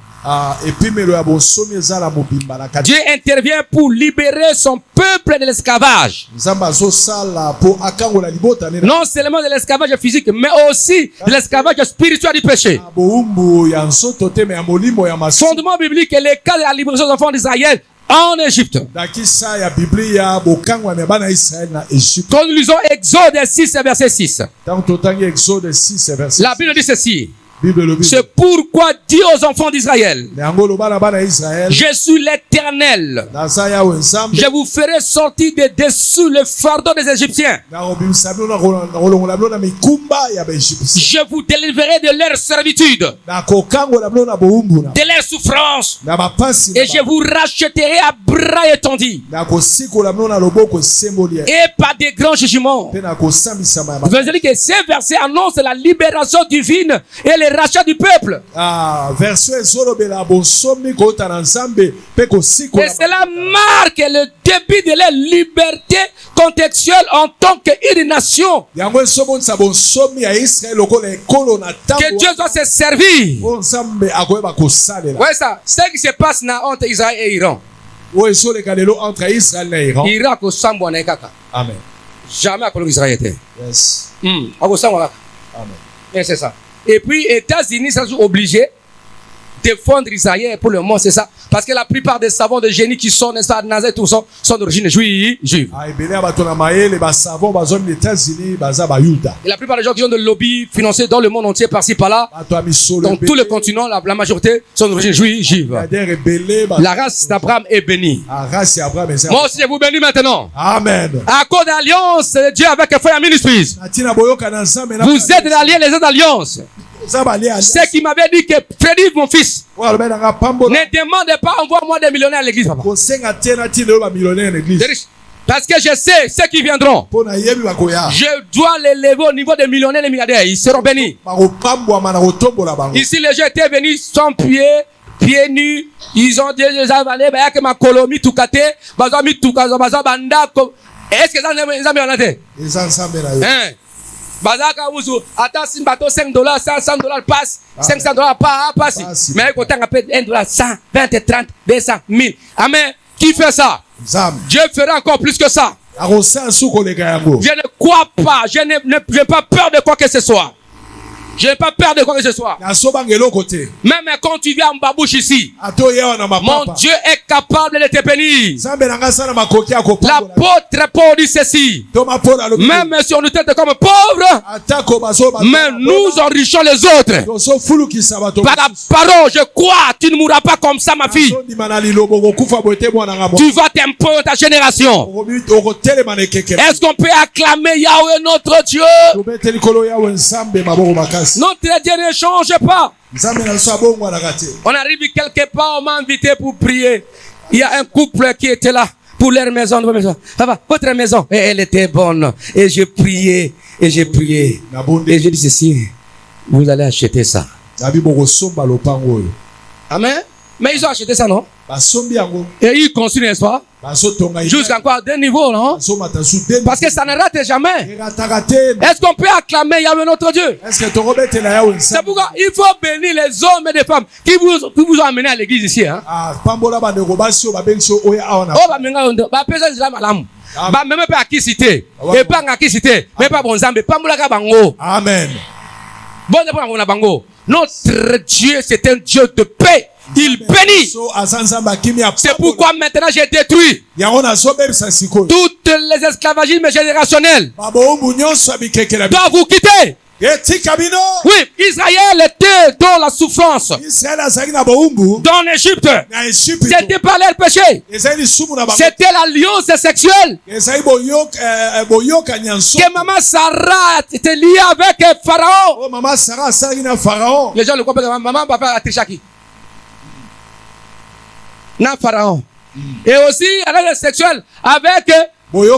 S2: Epimelo ya bonsomi ezala mobimba na kati.
S1: Dieu intervient pour libérer son peuple de l'esclavage.
S2: Nzamba zo sala po akangola libota nena.
S1: Non seulement de l'esclavage physique, mais aussi de l'esclavage spirituel du péché.
S2: Boumbu ya nsoto te me ya molimo ya maso.
S1: Fondement biblique est le cas de la libération des enfants d'Israël en Égypte.
S2: Dakisa ya Biblia bokangwa me bana Israël na Égypte.
S1: Quand nous lisons Exode 6, verset 6,
S2: Tant totangi Exode 6 verset.
S1: la Bible dit ceci.
S2: Bible
S1: C'est pourquoi dit aux enfants d'Israël:
S2: Ngolo bana Israël.
S1: je suis l'Éternel.
S2: Nasa ya nzambe.
S1: Je vous ferai sortir de dessous le fardeau des Égyptiens.
S2: Na obimisa na rolongola na mikumba ya Égyptien.
S1: Je vous délivrerai de leur servitude,
S2: Na kokangola na boumbu na.
S1: de leur souffrance,
S2: Na bapasi.
S1: et je vous racheterai à bras étendus
S2: Na kosikola na loboko sembolia.
S1: et par des grands jugements.
S2: Pe na kosambisa ma.
S1: Vous allez dire que ces versets annoncent la libération divine et le rachat du peuple.
S2: Version ezolobela bonsomi kota na nzambe pe kosikola.
S1: Et cela marque le début de la liberté contextuelle en tant qu'une nation.
S2: Yango esobonisa bonsomi ya Israël lokola ekolo na tango.
S1: Que Dieu doit se servir.
S2: Nzambe akoyeba kosalela.
S1: Ouais, ça, c'est ce qui se passe entre Israël et Iran.
S2: O ezoleka lelo entre Israël et Iran.
S1: Irak au Sambou na kaka.
S2: Amen.
S1: Jamais à Israël était.
S2: Yes.
S1: Au Sambou.
S2: Amen.
S1: Et c'est ça. Et puis, les États-Unis sont obligés de défendre Israël pour le moment, c'est ça. Parce que la plupart des savants de génie qui sont, n'est-ce pas, Nazareth, tout ça, sont d'origine juive.
S2: Et
S1: la plupart des gens qui ont de lobby financés dans le monde entier, par-ci, par-là, dans tous les continents, la majorité sont d'origine juive. La race d'Abraham est bénie. Moi aussi, je vous bénis maintenant.
S2: Amen.
S1: À cause de l'alliance de Dieu avec Fire Ministries. Vous êtes alliés les autres alliances. Ce qui m'avait dit que Freddy, mon fils, ne demandez pas, envoie-moi des millionnaires à l'église, papa. Parce que je sais ceux qui viendront. Je dois les lever au niveau des millionnaires et des milliardaires. Ils seront bénis. Ici, les gens étaient venus sans pieds nus. Ils ont dit, ils avalé, bah, que ma colonie tout caté, bazami tout caso, bazabanda. Est-ce que ça n'est pas été? Hein? Bazaka Wuzu, attends, si bateau $5, $100 passe, $500 passe. Mais quand on appelle $1, 100, 20, 30, 200, 1000. Amen. Qui fait ça? Dieu fera encore plus que ça. Je ne crois pas, je n'ai pas peur de quoi que ce soit. Je n'ai pas peur de quoi que ce soit. Même quand tu viens à Mbabouche ici, mon Dieu est capable de te bénir. L'apôtre Paul dit ceci. Même si on nous traite comme pauvres, mais nous enrichons les autres. Par la parole, je crois, tu ne mourras pas comme ça, ma fille. Tu vas t'imposer dans ta génération. Est-ce qu'on peut acclamer Yahweh notre Dieu? Notre Dieu ne change pas. On arrive quelque part, on m'a invité pour prier. Il y a un couple qui était là pour leur maison. Votre maison, et elle était bonne. Et j'ai prié, et j'ai prié. Et j'ai dit ceci, vous allez acheter ça. Amen. Mais ils ont acheté ça, non? Et ils construisent, n'est-ce pas? Jusqu'à quoi? Deux niveaux, non? Parce que ça ne rate jamais. Est-ce qu'on peut acclamer Yahweh notre Dieu? C'est pourquoi il faut bénir les hommes et les femmes qui vous ont amené à l'église ici. Hein?
S2: Amen.
S1: Notre Dieu, c'est un Dieu de paix. Il bénit. C'est pourquoi maintenant j'ai détruit toutes les esclavagismes générationnels. Doivent vous quitter. Oui, Israël était dans la souffrance. Dans l'Égypte, c'était pas leur péché. C'était l'alliance sexuelle. Que maman Sarah était liée avec Pharaon. Les gens le comprennent. Maman, papa a triché qui? Non, Pharaon. Et aussi, alliance sexuelle avec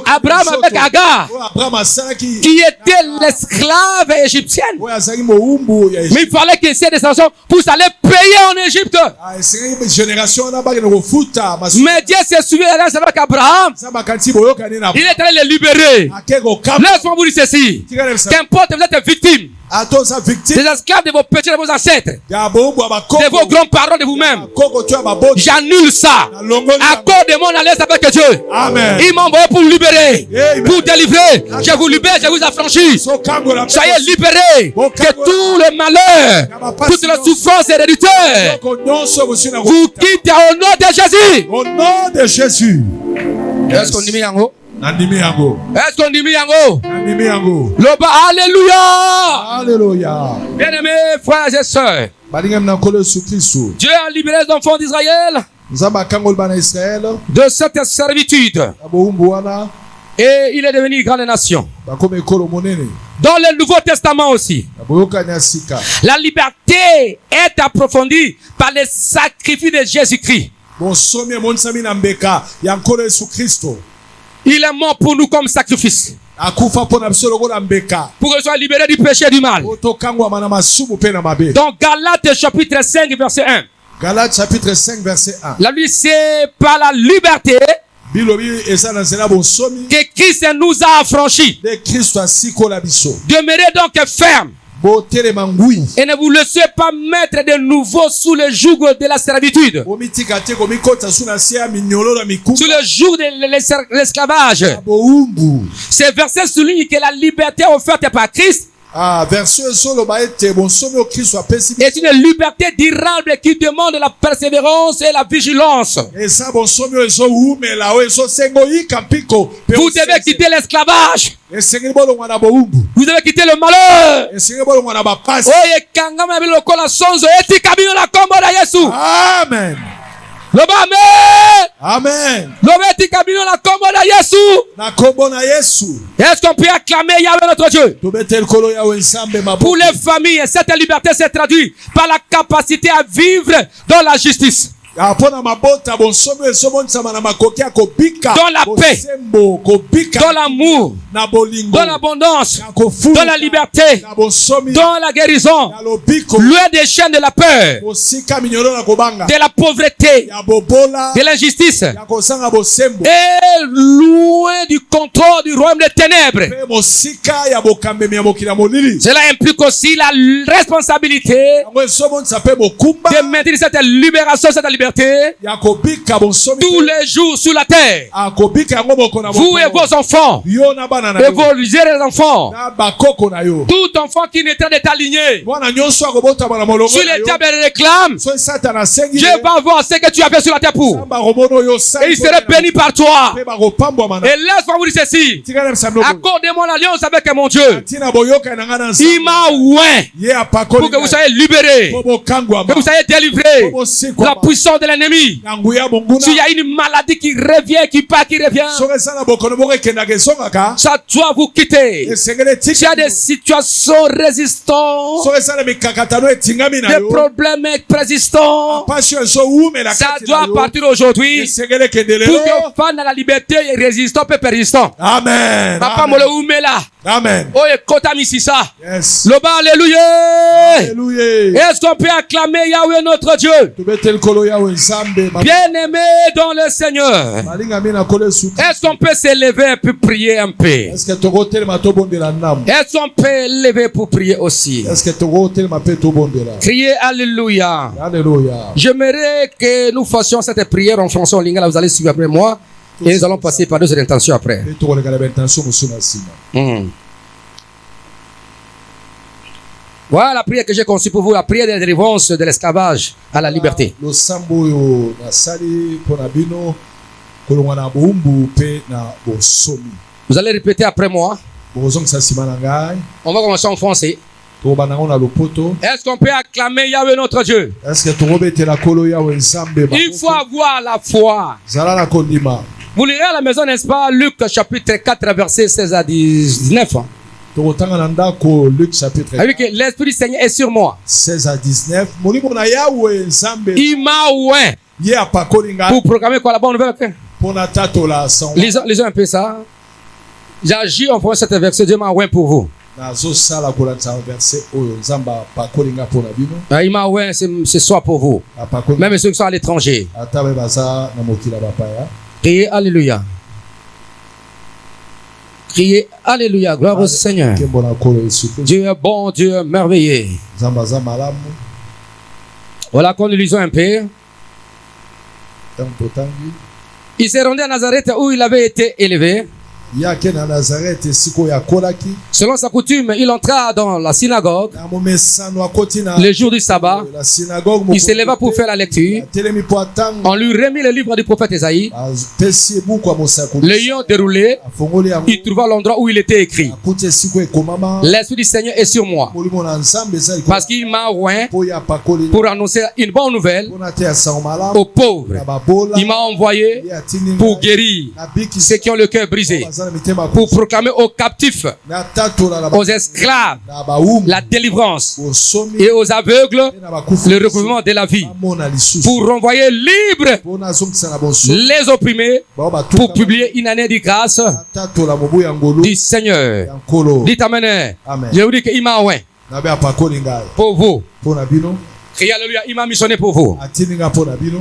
S1: Abraham, avec Agar, qui était l'esclave égyptienne. Mais il fallait qu'il y ait des sanctions pour aller payer en Égypte. Mais Dieu s'est souvenu avec Abraham. Il est allé les libérer. Laisse-moi vous dire ceci. Qu'importe, vous êtes victime des esclaves de vos péchés, de vos ancêtres, de vos grands-parents, de vous-même. J'annule ça. Accordez-moi la laisse avec Dieu.
S2: Amen.
S1: Il m'a envoyé pour libérer, pour délivrer. Je vous libère, je vous affranchis. Soyez libérés. Que tout le malheur, toute la souffrance héréditaire vous quitte au nom de Jésus.
S2: Au nom de Jésus.
S1: Est-ce qu'on dit Yango? Est-ce qu'on dit Yango?
S2: Alléluia.
S1: Alléluia. Bien-aimés frères et sœurs, Dieu a libéré les enfants d'Israël de cette servitude. Et il est devenu une grande nation. Dans le Nouveau Testament aussi, la liberté est approfondie par les sacrifices de Jésus-Christ. Il est mort pour nous comme sacrifice. Pour que soit libéré du péché et du mal. Donc Galates chapitre 5 verset 1.
S2: Galates chapitre 5 verset 1.
S1: La Bible, c'est par la liberté que Christ nous a affranchis. Demeurez donc ferme. Et ne vous laissez pas mettre de nouveau sous le joug de la servitude. Sous le joug de l'esclavage. Ces versets soulignent que la liberté offerte par Christ est une liberté durable qui demande la persévérance et la vigilance. Vous devez quitter l'esclavage. Vous devez quitter le malheur.
S2: Amen.
S1: Loba amen.
S2: Amen.
S1: Lobeti kabino la kombo na Yesu.
S2: Na kombo na Yesu.
S1: Est-ce qu'on peut acclamer Yahweh notre Dieu?
S2: Tobete kolo Yahweh nzambe maboko.
S1: Pour les familles, cette liberté s'est traduite par la capacité à vivre dans la justice. Dans la paix, dans l'amour, dans l'abondance, dans la liberté, dans la guérison, loin des chaînes de la peur, de la pauvreté, de l'injustice, et loin du contrôle du royaume des ténèbres. Cela implique aussi la responsabilité de maintenir cette libération, cette liberté tous les jours sur la terre. Vous et vos enfants, et vos enfants, tout enfant qui n'est pas aligné, si le diable réclame, Dieu va voir ce que tu as fait sur la terre pour, et il serait béni par toi. Et laisse-moi vous dire ceci: accordez-moi l'alliance avec mon Dieu. Il m'a oint pour que vous soyez libérés, que vous soyez délivrés de la puissance de l'ennemi. S'il y a une maladie qui revient, qui part, qui revient, ça doit vous quitter. S'il y a des situations résistantes, des problèmes persistants, ça doit partir aujourd'hui pour que fan dans la liberté et résistant peu persistant.
S2: Amen.
S1: Papa mole oumela.
S2: Amen.
S1: Oh, ekota misisa.
S2: Yes.
S1: Loba alléluia.
S2: Alléluia.
S1: Est-ce qu'on peut acclamer Yahweh notre Dieu? Bien-aimé dans le Seigneur, est-ce qu'on peut s'élever pour prier un peu? Est-ce qu'on peut lever pour prier aussi? Crier Alléluia.
S2: Alléluia.
S1: J'aimerais que nous fassions cette prière en français en lingala. Vous allez suivre après moi et nous allons passer par deux intentions après. Voilà la prière que j'ai conçue pour vous, la prière de la délivrance de l'esclavage à la liberté. Vous allez répéter après moi. On va commencer en français. Est-ce qu'on peut acclamer Yahweh notre Dieu? Il faut avoir la foi. Vous lirez à la maison, n'est-ce pas, Luc chapitre 4 verset 16 à 19. Avec l'Esprit du Seigneur est sur moi.
S2: 16 à 19.
S1: Il m'a oint pour proclamer quoi, la bonne nouvelle? Lisons un peu ça. J'agis en France cet verset. Dieu m'a oint pour vous. Il m'a oint ce soir pour vous. Même ceux qui sont à l'étranger. Criez Alléluia. Criez Alléluia. Gloire au Seigneur. Dieu est bon, Dieu est merveilleux. Voilà qu'on nous lisons un peu. Il s'est rendu à Nazareth où il avait été élevé. Selon sa coutume, il entra dans la synagogue le jour du sabbat. Il s'éleva pour faire la lecture. On lui remit le livre du prophète Esaïe. L'ayant déroulé, il trouva l'endroit où il était écrit: l'Esprit du Seigneur est sur moi, parce qu'il m'a oint pour annoncer une bonne nouvelle aux pauvres. Il m'a envoyé pour guérir ceux qui ont le cœur brisé, pour proclamer aux captifs, aux esclaves, la délivrance, et aux aveugles le recouvrement de la vie, pour renvoyer libres les opprimés, pour publier une année de grâce du Seigneur. Dites Amen. Je vous dis qu'il m'a oint pour vous. Criez Alléluia. Il m'a missionné pour vous.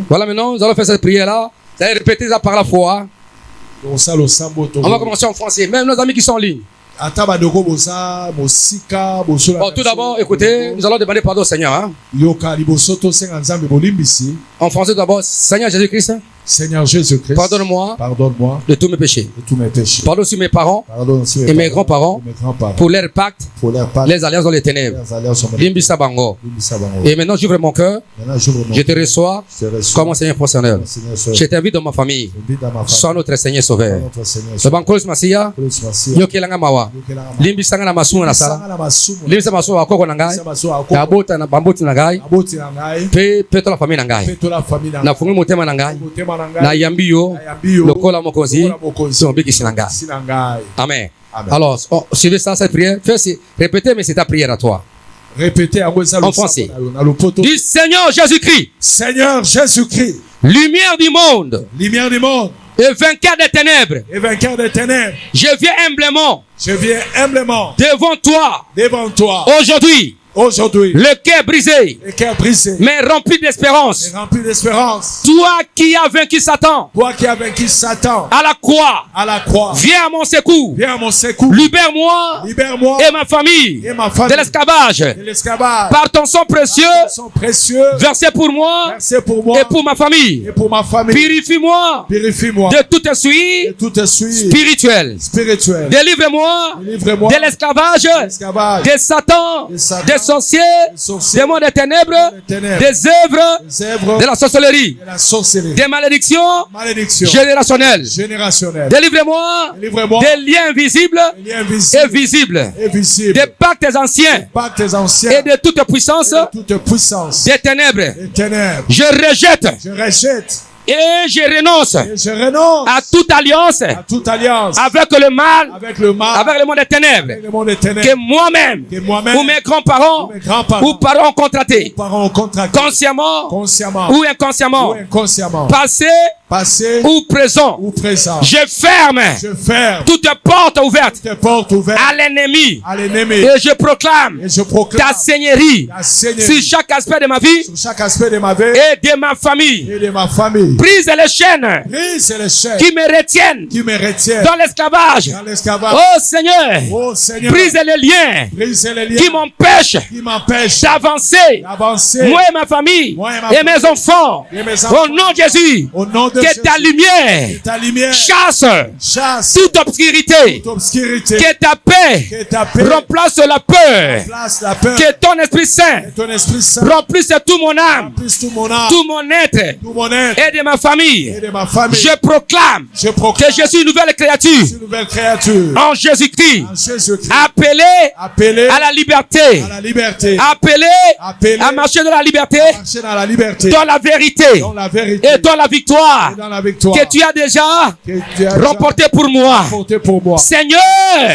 S1: Voilà, maintenant nous allons faire cette prière là. Vous allez répéter ça par la foi. On va commencer en français. Même nos amis qui sont en ligne. Bon, tout d'abord, écoutez, nous allons demander pardon au Seigneur. En français d'abord, Seigneur Jésus-Christ,
S2: Seigneur Jésus-Christ,
S1: pardonne-moi
S2: pardonne-moi
S1: de tous mes péchés.
S2: de tous mes péchés.
S1: Pardonne aussi mes parents
S2: Pardonne aussi
S1: et mes grands-parents pour leur pacte,
S2: pour leur pacte,
S1: les alliances dans les ténèbres.
S2: les alliances sont
S1: Limbisa Bango. Et maintenant, j'ouvre mon cœur.
S2: Maintenant, j'ouvre mon
S1: Je te reçois comme mon Seigneur personnel.
S2: Seigneur Sauveur.
S1: Je t'invite dans ma famille.
S2: Je vis dans ma
S1: Sois
S2: famille.
S1: notre Seigneur Sauveur.
S2: Notre Seigneur
S1: Le
S2: Sauveur.
S1: bankolos masia,
S2: Christ Massia.
S1: nyokelanga mawa. Limbisa nga na masumu na sala.
S2: Sanga na masumu.
S1: Limbisa masumu akoko na ngai.
S2: Limbisa masumu akoko.
S1: Kabota na bamboti na ngai.
S2: Aboti na ngai.
S1: Pe to la famille na ngai.
S2: Pe to la famille na
S1: Na fungi motema na ngai.
S2: motema na ngai.
S1: Na yambi yo.
S2: Na yambi yo.
S1: Lokola mokonzi.
S2: Lokola mokonzi.
S1: So biki na ngai.
S2: Sina ngai.
S1: Amen.
S2: Amen.
S1: Alors, suivez ça, cette prière. Répétez, mais c'est ta prière à toi.
S2: Répétez en
S1: français.
S2: Du
S1: Du Seigneur Jésus-Christ,
S2: Seigneur Jésus-Christ,
S1: lumière du monde
S2: lumière du monde
S1: et vainqueur des ténèbres,
S2: et vainqueur des ténèbres,
S1: je viens humblement
S2: je viens humblement
S1: devant toi
S2: devant toi
S1: aujourd'hui,
S2: aujourd'hui,
S1: le cœur brisé,
S2: le cœur brisé
S1: mais rempli d'espérance.
S2: et rempli d'espérance.
S1: Toi qui as vaincu Satan
S2: Toi qui as vaincu Satan
S1: à la croix,
S2: à la croix,
S1: viens à mon secours.
S2: viens à mon secours,
S1: Libère-moi
S2: libère-moi
S1: et ma famille
S2: et ma famille
S1: de l'esclavage
S2: de l'esclavage.
S1: par ton sang précieux
S2: Son précieux,
S1: versé pour moi
S2: versé pour moi
S1: et pour ma famille.
S2: et pour ma famille.
S1: Purifie-moi
S2: Purifie-moi
S1: de toute
S2: de
S1: suie
S2: tout esprit
S1: spirituelle.
S2: spirituel.
S1: Délivrez-moi
S2: Délivre-moi
S1: de l'esclavage,
S2: de l'esclavage,
S1: des Satan,
S2: Des Satan,
S1: des sorciers,
S2: sorciers,
S1: des mondes des ténèbres,
S2: des ténèbres,
S1: des œuvres,
S2: des œuvres
S1: de la sorcellerie,
S2: de la sorcellerie,
S1: des malédictions
S2: malédiction
S1: générationnelles.
S2: générationnelle.
S1: Délivrez-moi
S2: Délivrez-moi
S1: des liens visibles
S2: des liens
S1: et
S2: visibles
S1: visibles,
S2: et visibles,
S1: des pactes anciens
S2: pactes anciens
S1: et de toute puissance
S2: et de toute puissance
S1: des ténèbres.
S2: des ténèbres.
S1: Je rejette
S2: Je rejette
S1: et je renonce
S2: et je renonce
S1: à toute alliance
S2: à toute alliance
S1: avec le mal,
S2: avec le mal,
S1: avec le monde des ténèbres,
S2: avec le monde des
S1: que
S2: ténèbres,
S1: moi-même
S2: que moi-même
S1: ou mes grands-parents
S2: ou mes grands-parents
S1: ou parents ont contracté,
S2: parents ont contracté
S1: consciemment
S2: consciemment
S1: ou inconsciemment,
S2: ou inconsciemment,
S1: passé
S2: passé
S1: ou présent.
S2: ou présent.
S1: Je ferme
S2: Je ferme
S1: toute porte ouverte
S2: tes portes ouvertes
S1: à l'ennemi
S2: à l'ennemi
S1: et je proclame
S2: et je proclame
S1: ta seigneurie
S2: ta seigneurie
S1: sur chaque aspect de ma vie
S2: sur chaque aspect de ma vie
S1: et de ma famille.
S2: et de ma famille.
S1: Brise les chaînes
S2: Brise les chaînes
S1: qui me retiennent
S2: qui me retiennent
S1: dans l'esclavage.
S2: dans l'esclavage.
S1: Oh Seigneur,
S2: Oh Seigneur,
S1: brise les liens
S2: brise les liens
S1: qui m'empêchent
S2: qui m'empêchent
S1: d'avancer,
S2: d'avancer.
S1: moi et ma famille
S2: Moi et ma
S1: et mes enfants.
S2: Et mes
S1: Au
S2: enfants.
S1: nom de Jésus,
S2: Au nom de
S1: que
S2: Jésus,
S1: ta lumière
S2: ta lumière
S1: chasse
S2: chasse
S1: toute obscurité,
S2: toute obscurité,
S1: que ta paix
S2: que ta paix
S1: remplace la peur,
S2: place la peur,
S1: que ton Esprit Saint
S2: que ton Esprit Saint
S1: remplisse tout mon âme,
S2: remplisse tout mon âme,
S1: tout mon être
S2: tout mon être
S1: et de ma famille.
S2: et de ma famille.
S1: Je proclame
S2: Je
S1: que
S2: proclame
S1: je suis une nouvelle créature
S2: une nouvelle créature
S1: en Jésus-Christ,
S2: en Jésus-Christ,
S1: appelée
S2: appelée
S1: à la liberté,
S2: à la liberté,
S1: appelée
S2: appelée
S1: à marcher dans la liberté,
S2: marcher dans la liberté,
S1: dans la vérité
S2: dans la vérité
S1: et dans la victoire
S2: et dans la victoire
S1: que tu as déjà
S2: que tu as
S1: remporté pour moi.
S2: porté pour moi.
S1: Seigneur,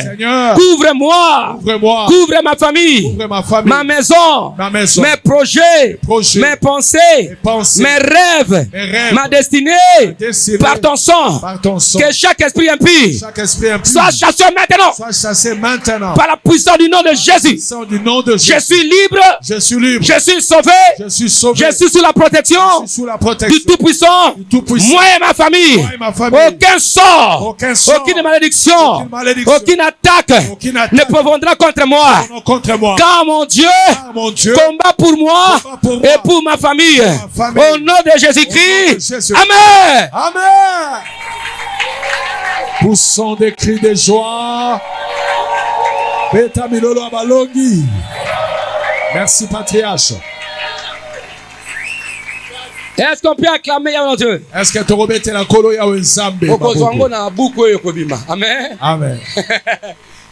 S2: Seigneur,
S1: couvre-moi,
S2: ouvre-moi,
S1: couvre ma famille,
S2: ouvre ma famille,
S1: ma maison,
S2: ma maison,
S1: mes projets,
S2: projets,
S1: mes pensées,
S2: mes pensées,
S1: mes rêves,
S2: mes rêves,
S1: ma destinée,
S2: destinée,
S1: par ton sang.
S2: par ton sang.
S1: Que chaque esprit impie
S2: Chaque esprit impur
S1: soit chassé maintenant
S2: soit chassé maintenant
S1: par la puissance du nom de Jésus.
S2: Sans du nom de Jésus.
S1: Je suis libre,
S2: Je suis libre.
S1: je suis sauvé,
S2: Je suis sauvé.
S1: je suis sous la protection
S2: Je suis sous la protection
S1: du Tout-Puissant.
S2: du Tout-Puissant.
S1: Moi et ma famille,
S2: Moi et ma famille.
S1: aucun sort,
S2: Aucun sort,
S1: aucune malédiction,
S2: aucune malédiction,
S1: aucune attaque
S2: aucune attaque
S1: ne prévaudra contre moi.
S2: non contre moi.
S1: Car mon Dieu
S2: Car mon Dieu
S1: combat pour moi
S2: combat pour moi
S1: et pour ma famille.
S2: ma famille.
S1: Au nom de
S2: Au nom de
S1: Jésus-Christ.
S2: Jésus.
S1: Amen.
S2: Amen. Poussons des cris de joie. Beta Milolo Abalongi. Merci, patriarche.
S1: Est-ce qu'on peut acclamer Yahweh Dieu?
S2: Est-ce que tu remets la colo ya wenzambe?
S1: Okozwango na buku yo kobima. Amen.
S2: Amen.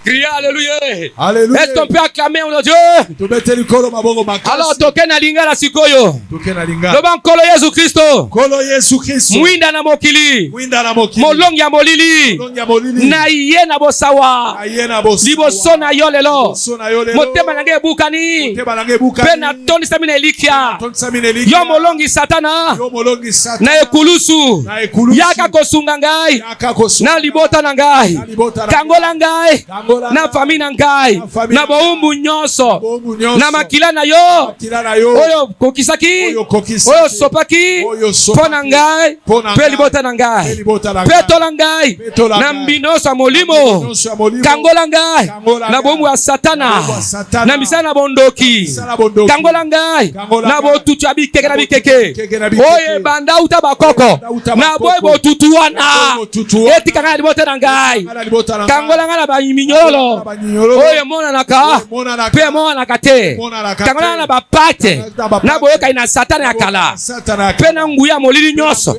S1: Criez alléluia.
S2: Alléluia.
S1: Est-ce qu'on peut acclamer mon Dieu?
S2: Tu mets le colo maboko makasi.
S1: Alors toke na lingala sikoyo.
S2: Toke na linga.
S1: Loba nkolo Yesu Kristo.
S2: Kolo Yesu Kristo.
S1: Mwinda na mokili.
S2: Mwinda na mokili.
S1: Molongi ya molili.
S2: Molongi ya molili.
S1: Na iye na bosawa.
S2: Aye na bosawa.
S1: Liboso na yo lelo.
S2: Liboso na yo lelo.
S1: Motema nange ebukani.
S2: Motema nange ebukani.
S1: Pe na tondisa mina elikia.
S2: Tondisa mina elikia.
S1: Yo molongi satana.
S2: Yo molongi satana.
S1: Na ekulusu.
S2: Na ekulusu.
S1: Yaka kosunga ngai.
S2: Yaka kosunga.
S1: Na libota na ngai.
S2: Na libota na
S1: Kangola ngai.
S2: Kangola
S1: na famille na ngai na boumbu nyonso na makila na yo oyo kokisaki oyo sopaki mpo na ngai mpe libota na ngai mpe tola ngai na mbino nyonso ya molimo kangola ngai na boumbu ya satana na misala na bondoki kangola ngai na botutu ya bikeke na bikeke oyo ebanda uta bakoko na boye botutu wana etika ngai na libota na ngai kangola ngai na baminyolo oyo emonanaka mpe emonanaka te kangola ngai na bapate na boyokani na satana ya kala mpe na nguya molili nyonso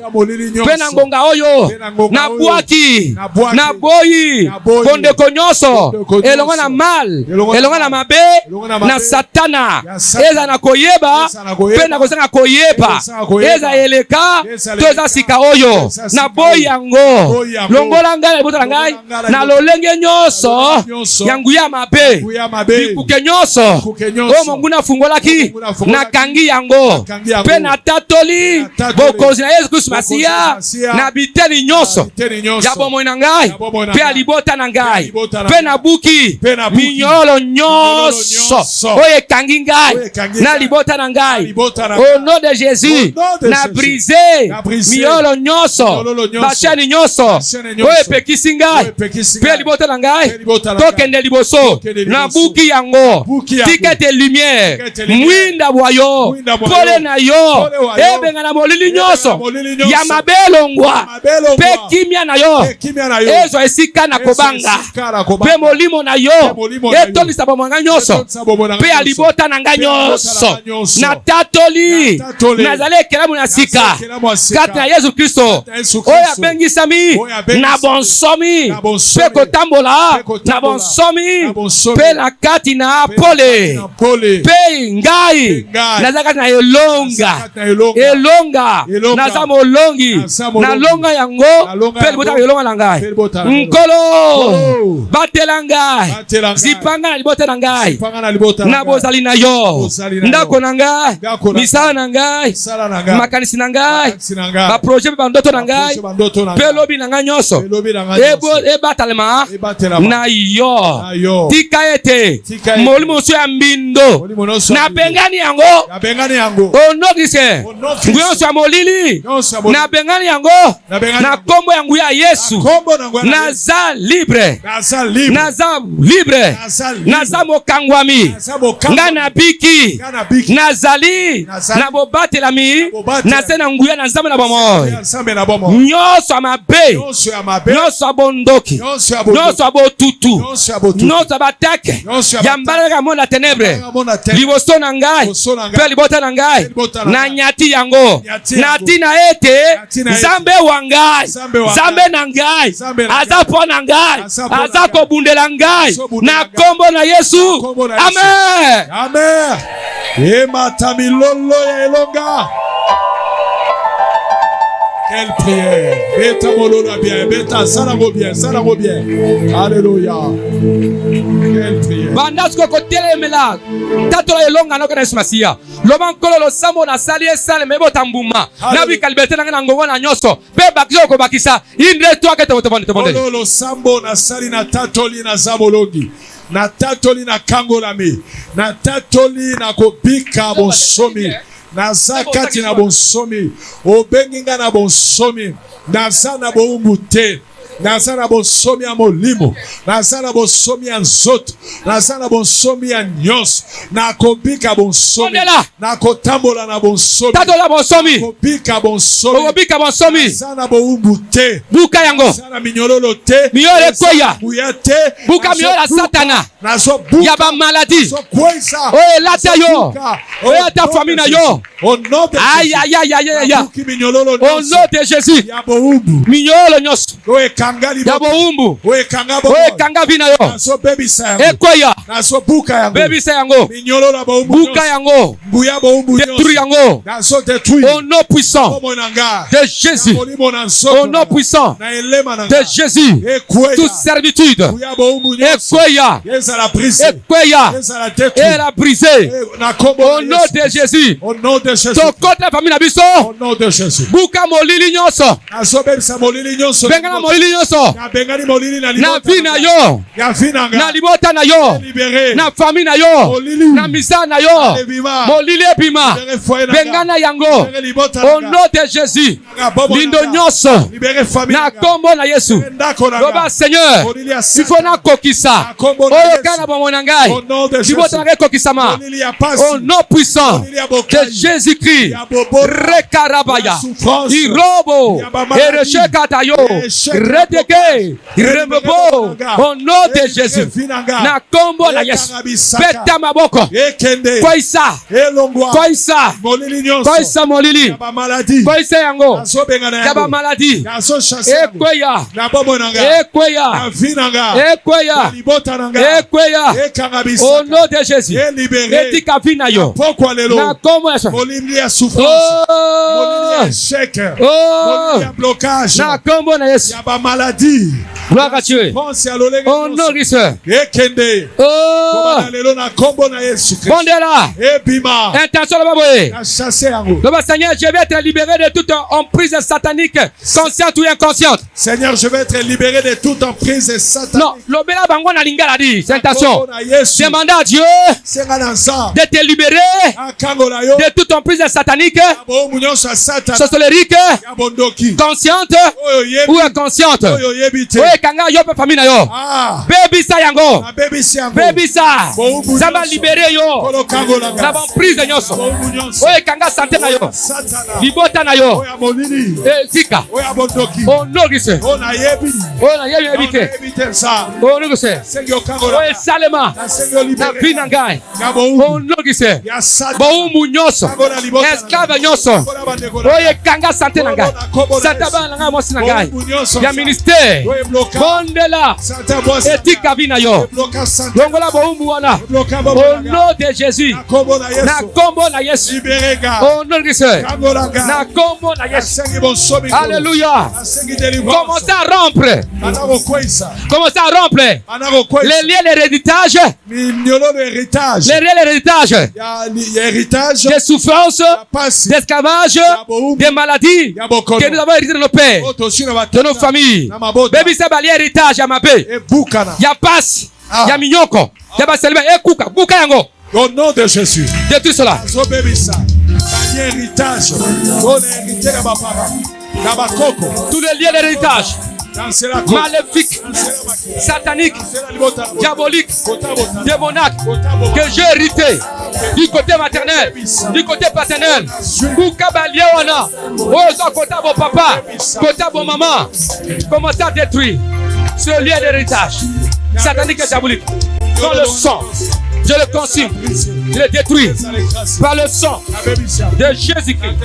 S1: mpe na ngonga oyo na bwaki na boyi bondeko nyonso elongo na mal elongo na mabe na satana eza na koyeba mpe na kozanga koyeba eza eleka to eza sika oyo na boyi yango longola ngai na libota na ngai na lolenge nyonso ya nguya mabe bikuke nyonso oyo monguna afungolaki nakangi yango mpe na tatoli bokonzi na Yesu Kristo Masiya na biteni nyonso ya bomoi na ngai mpe ya libota na ngai mpe na buki minyolo nyonso oyo ekangi ngai na libota na ngai au nom de Jésus na brise minyolo nyonso bashani nyonso oyo epekisi ngai mpe libota na ngai tokende liboso na buki yango tika ete lumière mwinda bwayo pole na yo ebenga na molili nyonso ya mabe elongwa mpe kimia na yo ezwa esika na kobanga mpe molimo na yo etondisa bomwanga nyonso mpe ya libota na ngai nyonso na tatoli nazali ekelamu na sika kati na Yesu Kristo oyo abengisami na bonsomi mpe kotambola na bonsomi mpe na kati na pole mpe ngai naza kati na elonga naza molongi na longa yango mpe libota na elonga na ngai nkolo batela ngai zipanga na libota na ngai na bozali na yo ndako na ngai misala na ngai makanisi na ngai baproje mpe bandoto na ngai mpe lobi na ngai nyonso ebatalema na yo tika ete molimo mosusu ya mbindo nabengani yango onokise nguya nyonso ya molili nabengani yango na kombo ya nguya ya Yesu naza libre naza mokangwami nga nabiki nazali na bobatelami naze na nguya na nzambe na bomoi nyonso ya mabe nyonso ya bondoki nyonso ya botutu nyonso ya batake ya mbalaka monde ya ténèbre liboso na ngai mpe libota na ngai na nyati yango na tina ete nzambe wa ngai nzambe na ngai aza mpo na ngai aza kobundela ngai na kombo na Yesu amen
S2: ematamilolo ya elonga. Quelle prière. Beta molona bien. Beta salango bien. Salango bien. Alléluia. Quelle prière.
S1: Bandasko kotelemela. Tatola elonga na Yesu Masiya. Loba nkolo lo sambo na sali esale mebo tambuma. Na bi kalibete na ngongo na nyoso. Pe bakzo ko bakisa. Indre to akete botonde tonde.
S2: Lo sambo na sali na tatoli na zamolongi. Na tatoli na kangolami. Na tatoli na kopika bonsomi. Naza kati na bonsomi obenginga na bonsomi naza na boumbu te naza na bonsomi ya molimo naza na bonsomi ya nzoto naza na bonsomi ya nyonso nakobika bonsomi nakotambola na bonsomi
S1: tatola bonsomi
S2: nakobika bonsomi
S1: okobika bonsomi
S2: naza na boumbu te
S1: buka yango
S2: naza na minyololo te
S1: minyolo ekoya
S2: buya te
S1: buka minyolo ya satana ya bamaladi oyo elata yo oyo ata famille na yo au nom de Jésus minyolo nyonso ya boumbu oyo ekanga bina yo ekoya bebisa yango buka yango détruire yango au nom puissant de Jésus au nom puissant de Jésus toute servitude ekoya et la briser au nom de Jésus tokota famille na biso buka molili nyonso bengana molili nyonso na vie na yo, na libota na yo, na famille na yo, na misa na yo, molili ebima bengana yango au nom de Jésus. Lindo nyonso na kombo na Yesu. Loba Seigneur, il faut na kokisa oyo kana bomona ngai libota na kokisama au nom puissant de Jésus-Christ. Rekarabaya irobo ereshekatayo redege remebo au nom de Jésus. Na kombo na Yesu. Beta maboko koisa molili koisa yango yaba maladi ekweya au nom de Jésus. Etika vina yo na komo ya na kombo na Yesu. Gloire à Dieu. Au nom de Jésus. Bondela. Intention de Baboé. Le Seigneur, je vais être libéré de toute emprise satanique, consciente ou inconsciente.
S2: Seigneur, je vais être libéré de toute emprise satanique.
S1: Non, l'obéla bango na lingala dit, c'est intention. Demandez à Dieu de te libérer de toute emprise satanique, sorcelérique, consciente ou inconsciente. Kanga yo pe famille na yo. Baby sa yango. Baby sa. Zamba libéré yo. Na bon prise nyonso. Oye kanga santé na yo. Libota na yo. Zika. On nogise. On a yebi ke. On nogise. Oye salema. Na vina ngai. On nogise. Bo nyonso. Esclave nyonso. Oye kanga santé na ngai. Santé ba na ngai mosi na ngai. Ya ministère. Bondela etika vina yo longola boumbu wana au nom de Jésus na kombo na Yesu au nom de Jésus na kombo na Yesu. Alléluia. Commencez à rompre les liens d'héritage, des souffrances, d'esclavage, des maladies que nous avons héritées de nos pères, de nos familles. Baby sabali héritage ya mabe ya passe ya minyoko ya baselema ekuka buka yango
S2: au nom de Jésus.
S1: Détruis cela. Tous les liens d'héritage maléfique, satanique, diabolique, démoniaque que j'ai hérité du côté maternel, du côté paternel. Buka baliona, ozo kota bo papa, kota bo maman. Commencez à détruire ce lien d'héritage satanique et diabolique. Dans le sang, je le consigne, je le détruis par le sang de Jésus-Christ.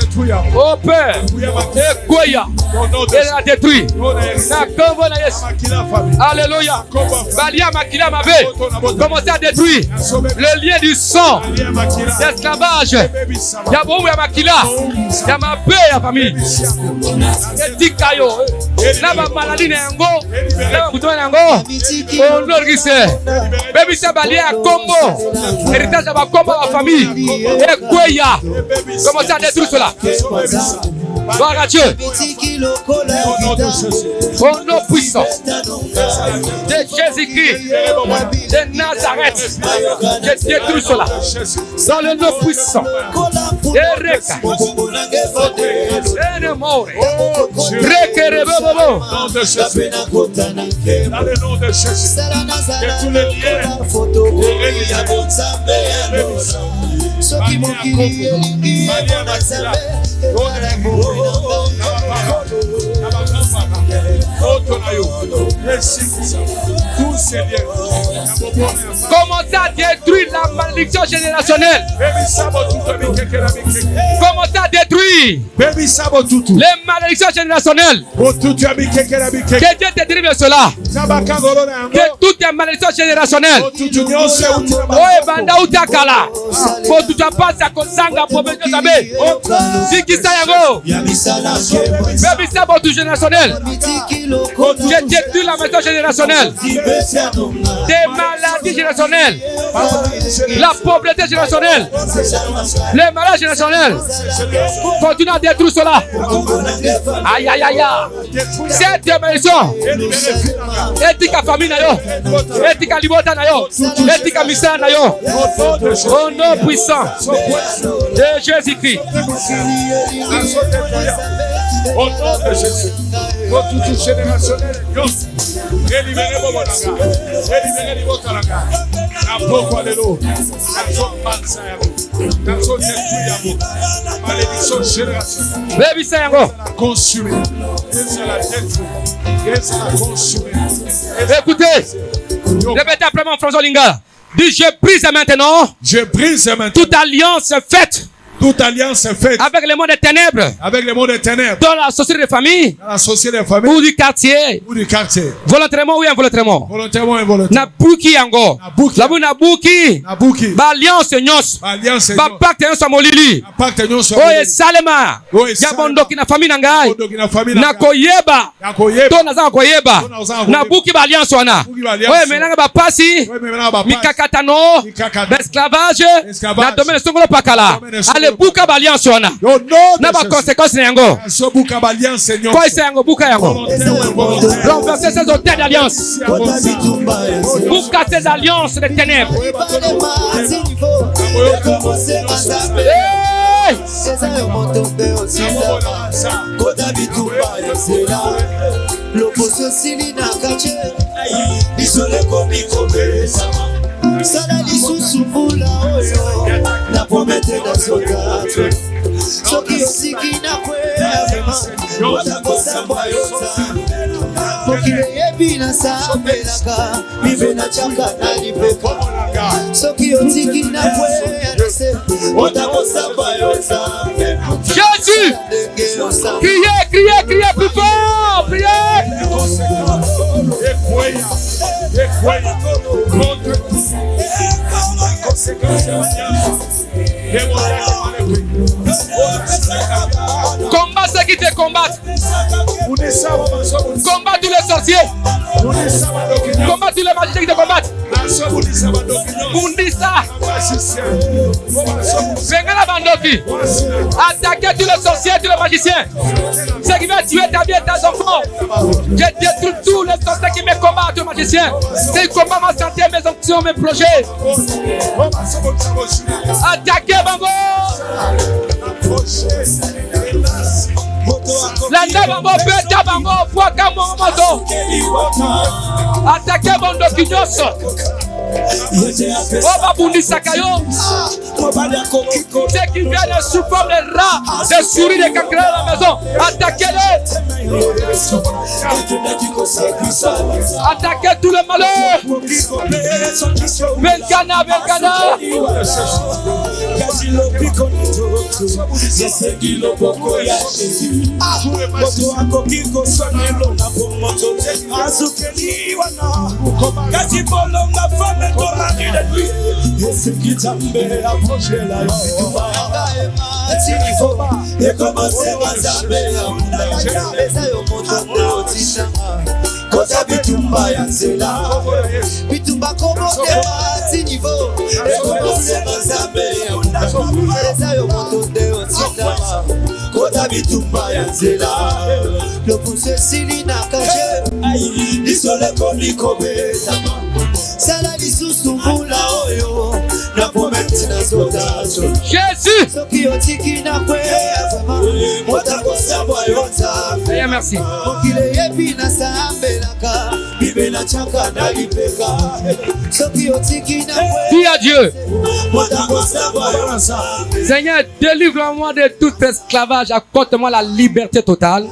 S1: Au Père, et Koya, il a détruit. Alléluia. Balia Makila Mabe, commencez à détruire le lien du sang d'esclavage. Yabou Yamakila, Yamabe, la famille. Et Tikayo, Naba Maladine Yango, Naba Bouton Yango, au nom de Christ. Baby Sabalia à Combo, héritage de ma Combo à la famille. Et Kouya, commencez à détruire cela. Gloire à Dieu. Au nom puissant de Jésus-Christ de Nazareth, je détruis cela. Dans le nom puissant de Reka, de More, Rekerebobo,
S2: dans le nom de Jésus, que tous les liens
S1: commencez à détruire la malédiction générationnelle. Commencez à détruire les malédictions générationnelles. Que Dieu te délivre de cela. Que toutes les malédictions générationnelles. Oh, banda utakala. Pour tout un passe à Kosanga, prophète de Sabé. Zikisa Yango. Baby Sabo tout générationnel. Je détruis la malédiction générationnelle. Des maladies générationnelles. La pauvreté générationnelle. Les maladies générationnelles. Continue à détruire cela. Aïe, aïe, aïe, aïe. Cette maison. Etika famille na yo. Etika libota na yo. Etika mystère na yo. Au nom puissant de Jésus-Christ.
S2: Au nom de Jésus. Pour toute générationnelle. Élibérez vos bonanga. Élibérez vos talanga. La pauvre de l'eau. La zone pansa. La zone détruite. Malédiction générationnelle.
S1: Baby Sayango.
S2: Consumé. Et la détruite. Et la consumé.
S1: Écoutez. Répétez après moi, François Linga. Dis, je brise maintenant.
S2: Je brise maintenant.
S1: Toute alliance faite.
S2: Toute alliance est faite
S1: avec le monde des ténèbres.
S2: Avec le monde des ténèbres.
S1: Dans la société de famille.
S2: Dans la société de famille.
S1: Ou du quartier.
S2: Ou du quartier.
S1: Volontairement ou involontairement.
S2: Volontairement ou involontairement.
S1: Nabuki yango. Nabuki.
S2: Nabuki.
S1: Ba alliance nyos.
S2: Alliance.
S1: Ba pacte nyos molili.
S2: Pacte nyos.
S1: Oye salema. Ya bondoki na famille nangai.
S2: Bondoki na famille
S1: nangai. Nakoyeba.
S2: Nakoyeba.
S1: To naza koyeba. Nabuki ba alliance wana. Oye menanga ba pasi. Mikakatano. Esclavage. Na domaine songolo pakala. Ale buka ba alliance wana. Na ba conséquence yango.
S2: So buka ba alliance nyo.
S1: Quoi c'est yango buka yango. Renverser ces hôtels d'alliance. Buka ces alliances de ténèbres.
S3: Sala lisusu mbula oyo na promete na sotato soki osiki na kwema otakosambwa yota mokili yebi na sambelaka mibe na chaka na lipeka soki otiki na kwema otakosambwa yota.
S1: Jésus, criez plus fort, priez. Combat ceux qui te combattent. Combat tous les sorciers. Combat tous les magiciens qui te combattent. Bundisa. Venga bandoki. Attaquez tous les sorciers, tous les magiciens. Ceux qui veulent tuer ta vie et tes enfants. Je détruis tous les sorciers qui me combattent, les magiciens. Ceux qui combattent ma santé, mes options, mes projets. Attaquez Bango. Landa Bango, Beta Bango, Fouaka Momoto. Attaquez Bandoki Nyoso. Oba Bundisa Kayo. Ceux qui viennent sous forme de rats, de souris, de cancrets à la maison. Attaquez-les. Attaquez tous les malheurs. Belkana.
S3: Kota bitumba ya nzela bitumba komote bati niveau ekomote mazambe eza yo moto nde otitama kota bitumba ya nzela lopuse sili na kaje lisole komi kobetama sala lisusu mbula oyo na promete na sotato
S1: Jésus.
S3: soki otiki na kwe otakosambwa yota.
S1: Merci.
S3: Mokile yebi na sambelaka bibe na chaka na lipeka soki otiki na kwe.
S1: Dis à Dieu.
S3: Otakosambwa yota.
S1: Seigneur, délivre-moi de tout esclavage, accorde-moi la liberté totale.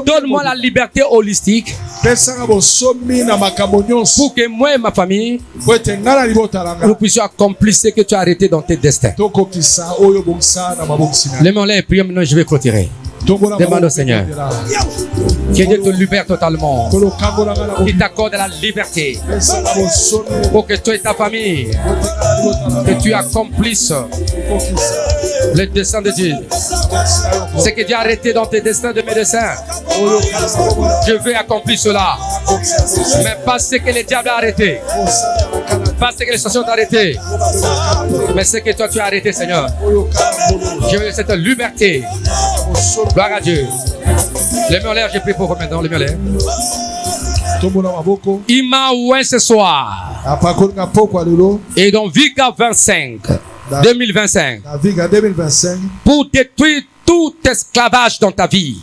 S1: Donne-moi la liberté holistique pour que moi et ma famille nous puissions accomplir ce que tu as arrêté dans tes destins. Lève-moi-les et prions maintenant, je vais clôturer. Demande au Seigneur que Dieu te libère totalement, qu'il t'accorde la liberté pour que toi et ta famille, que tu accomplisses le dessein de Dieu. Ce que Dieu a arrêté dans tes destins de médecin, je veux accomplir cela, mais pas ce que le diable a arrêté. Parce que les stations ont arrêté. Mais c'est que toi tu as arrêté, Seigneur. Je veux cette liberté. Gloire à Dieu. Les mains en l'air, j'ai pris pour vous maintenant. Les mains en l'air. Il m'a oué ce soir. Et dans Viga 25, 2025, pour détruire tout esclavage dans ta vie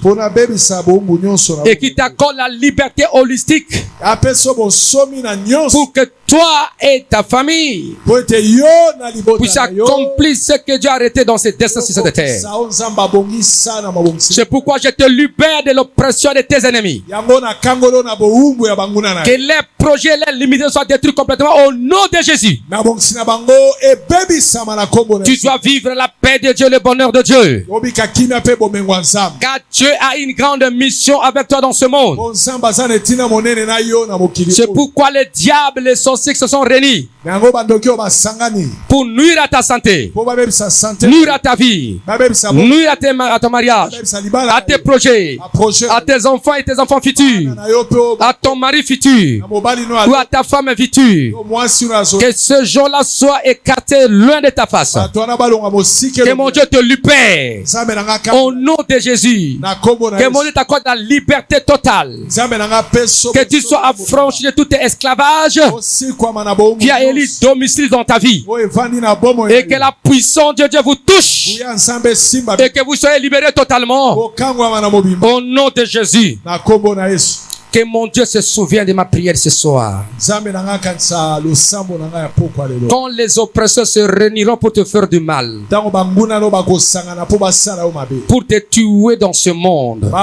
S1: et qui t'accorde la liberté holistique pour que toi et ta famille puissent accomplir ce que Dieu a arrêté dans ces destins sur cette terre. C'est pourquoi je te libère de l'oppression de tes ennemis. Que les projets, les limites soient détruits complètement au nom de Jésus. Tu dois vivre la paix de Dieu, le bonheur de Dieu. Car Dieu a une grande mission avec toi dans ce monde. C'est pourquoi les diables, les sorciers se sont réunis pour nuire à ta santé, nuire à ta vie, nuire à ton mariage, à tes projets, à tes enfants et tes enfants futurs, à ton mari futur ou à ta femme future. Que ce jour-là soit écarté loin de ta face. Que mon Dieu te libère au nom de Jésus. Que mon Dieu t'accorde la liberté totale. Que tu sois affranchi de tout esclavage qui a élu domicile dans ta vie. Et que la puissance de Dieu vous touche. Et que vous soyez libérés totalement. Au nom de Jésus. Que mon Dieu se souvienne de ma prière ce soir. Quand les oppresseurs se réuniront pour te faire du mal, pour te tuer dans ce monde,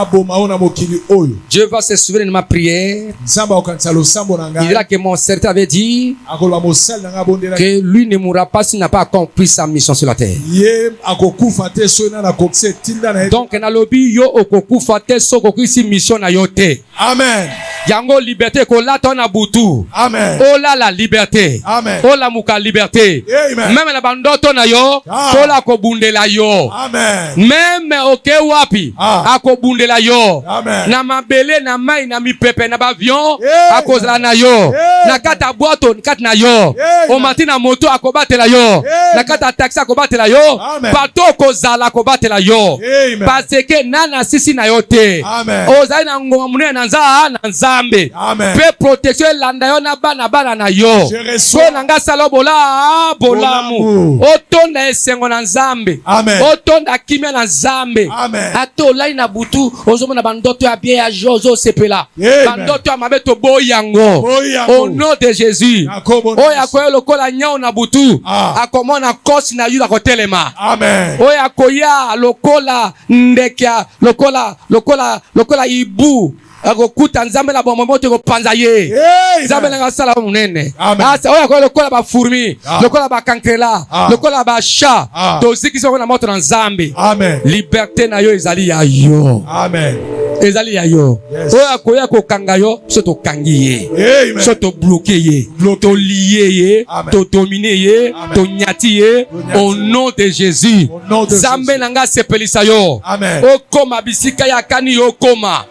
S1: Dieu va se souvenir de ma prière. Il dira que mon serviteur avait dit que lui ne mourra pas s'il n'a pas accompli sa mission sur la terre. Donc, nalobi yo okokufa te sokoki si mission na yo te.
S2: Amen.
S1: Yango liberté ko la ton abutu.
S2: Amen.
S1: Ola la liberté.
S2: Amen.
S1: Ola muka liberté.
S2: Amen.
S1: Même la bandoto na yo, ola ko bundela yo.
S2: Amen.
S1: Même oke wapi, ako bundela yo.
S2: Amen.
S1: Na mabele na mai na mi pepe na avion, ako zala na yo. Na kata boato kat na yo. O matina moto ako batela yo. Na kata taxi ako batela yo. Pato ko zala ko batela yo. Parce que nana sisi na yo te. Ozali na ngoma munene na nzambe. Pe protection landa yo na bana na yo. So nanga sala bolamu. Otonda esengo na nzambe. Otonda kimia na nzambe. Ato lai na butu ozomo na bandoto ya bien ya jozo sepela. Bandoto ya mabeto boyango. Au nom de Jésus. Oya koyo lokola nyao na butu. Akomona kosi na yuda kotelema. Oya koya lokola ndekia lokola ibu. Agokuta nzambe na bombo moto ko panza ye. Nzambe na sala munene. Asa oya ko lokola ba fourmi, lokola ba kankela, lokola ba sha. Toziki so na moto na nzambe. Liberté na yo ezali ya yo. Ezali ya yo. Oya koya ko kanga yo, so to kangi ye. So to bloquer ye, to lier ye, to dominer ye, to nyati ye au nom de Jésus. Nzambe nanga sepelisa yo. Okoma bisika ya kani yo koma.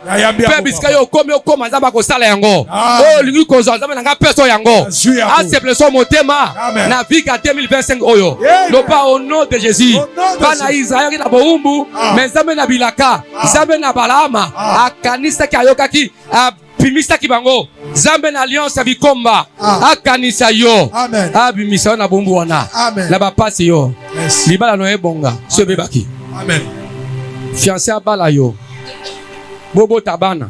S1: Yo koma nzamba ko sala yango. Oh lingi ko nzamba nanga peso yango. Aseple so motema na Viga 2025 oyo. No pas au nom de Jésus. Pas na Israël na boumbu, mais nzambe na bilaka, nzambe na balama, akanisa ki ayokaki, abimisa ki bango. Nzambe na alliance bikomba, akanisa yo. Abimisa na bombu wana. Na ba pasi yo. Libala no ebonga, so bebaki. Fiancé abala yo. Bobo tabana.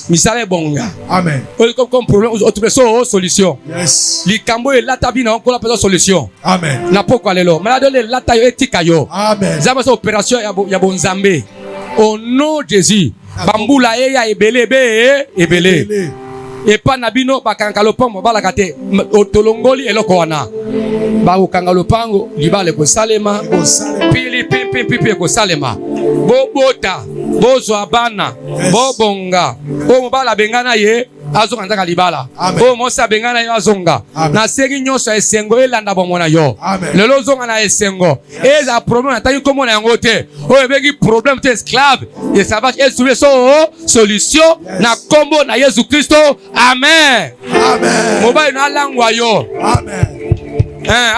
S1: Misale bonga. Comme problème, on trouve solution. Likambo et latabina on la solution. Na pourquoi lelo. Malade le lata yo etika yo. Zama so opération ya bonzambe. Au nom de Jésus. Bambula ya ebele. Et pas nabino bakanga lopango balakate otolongoli eloko wana. Ba ukanga lopango libale ko salema. Pili pipi ko salema. Bobota bozo abana bobonga o mobala bengana ye azonga ndaka libala
S2: Amen.
S1: o mosa bengana yo azonga
S2: Amen.
S1: na sengi nyonso esengo elanda bomona yo
S2: Amen.
S1: lelo zonga na esengo eza problème na tangi komona yango te o ebengi problème te esclave et ça va être solution na kombo na Yesu Kristo. Amen.
S2: Amen.
S1: Mobile na langwa yo.
S2: Amen.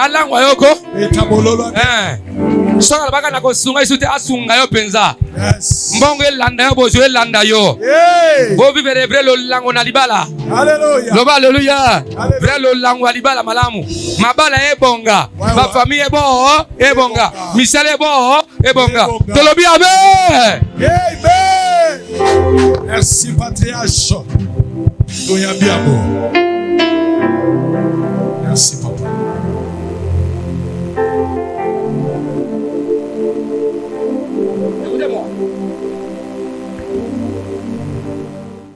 S1: Alangwa yo ko
S2: Etabololo.
S1: soka baka na kosunga isute asunga yo penza
S2: Yes.
S1: mbongo elanda yo bozo elanda yo
S2: Hey.
S1: bo vivere vrai lo lango na libala.
S2: Hallelujah.
S1: Loba haleluya. Vrai lo lango na libala malamu mabala ebonga ba famille ebonga misale ebonga tolobi amen.
S2: Amen. Merci patriarche. Doyambiamo.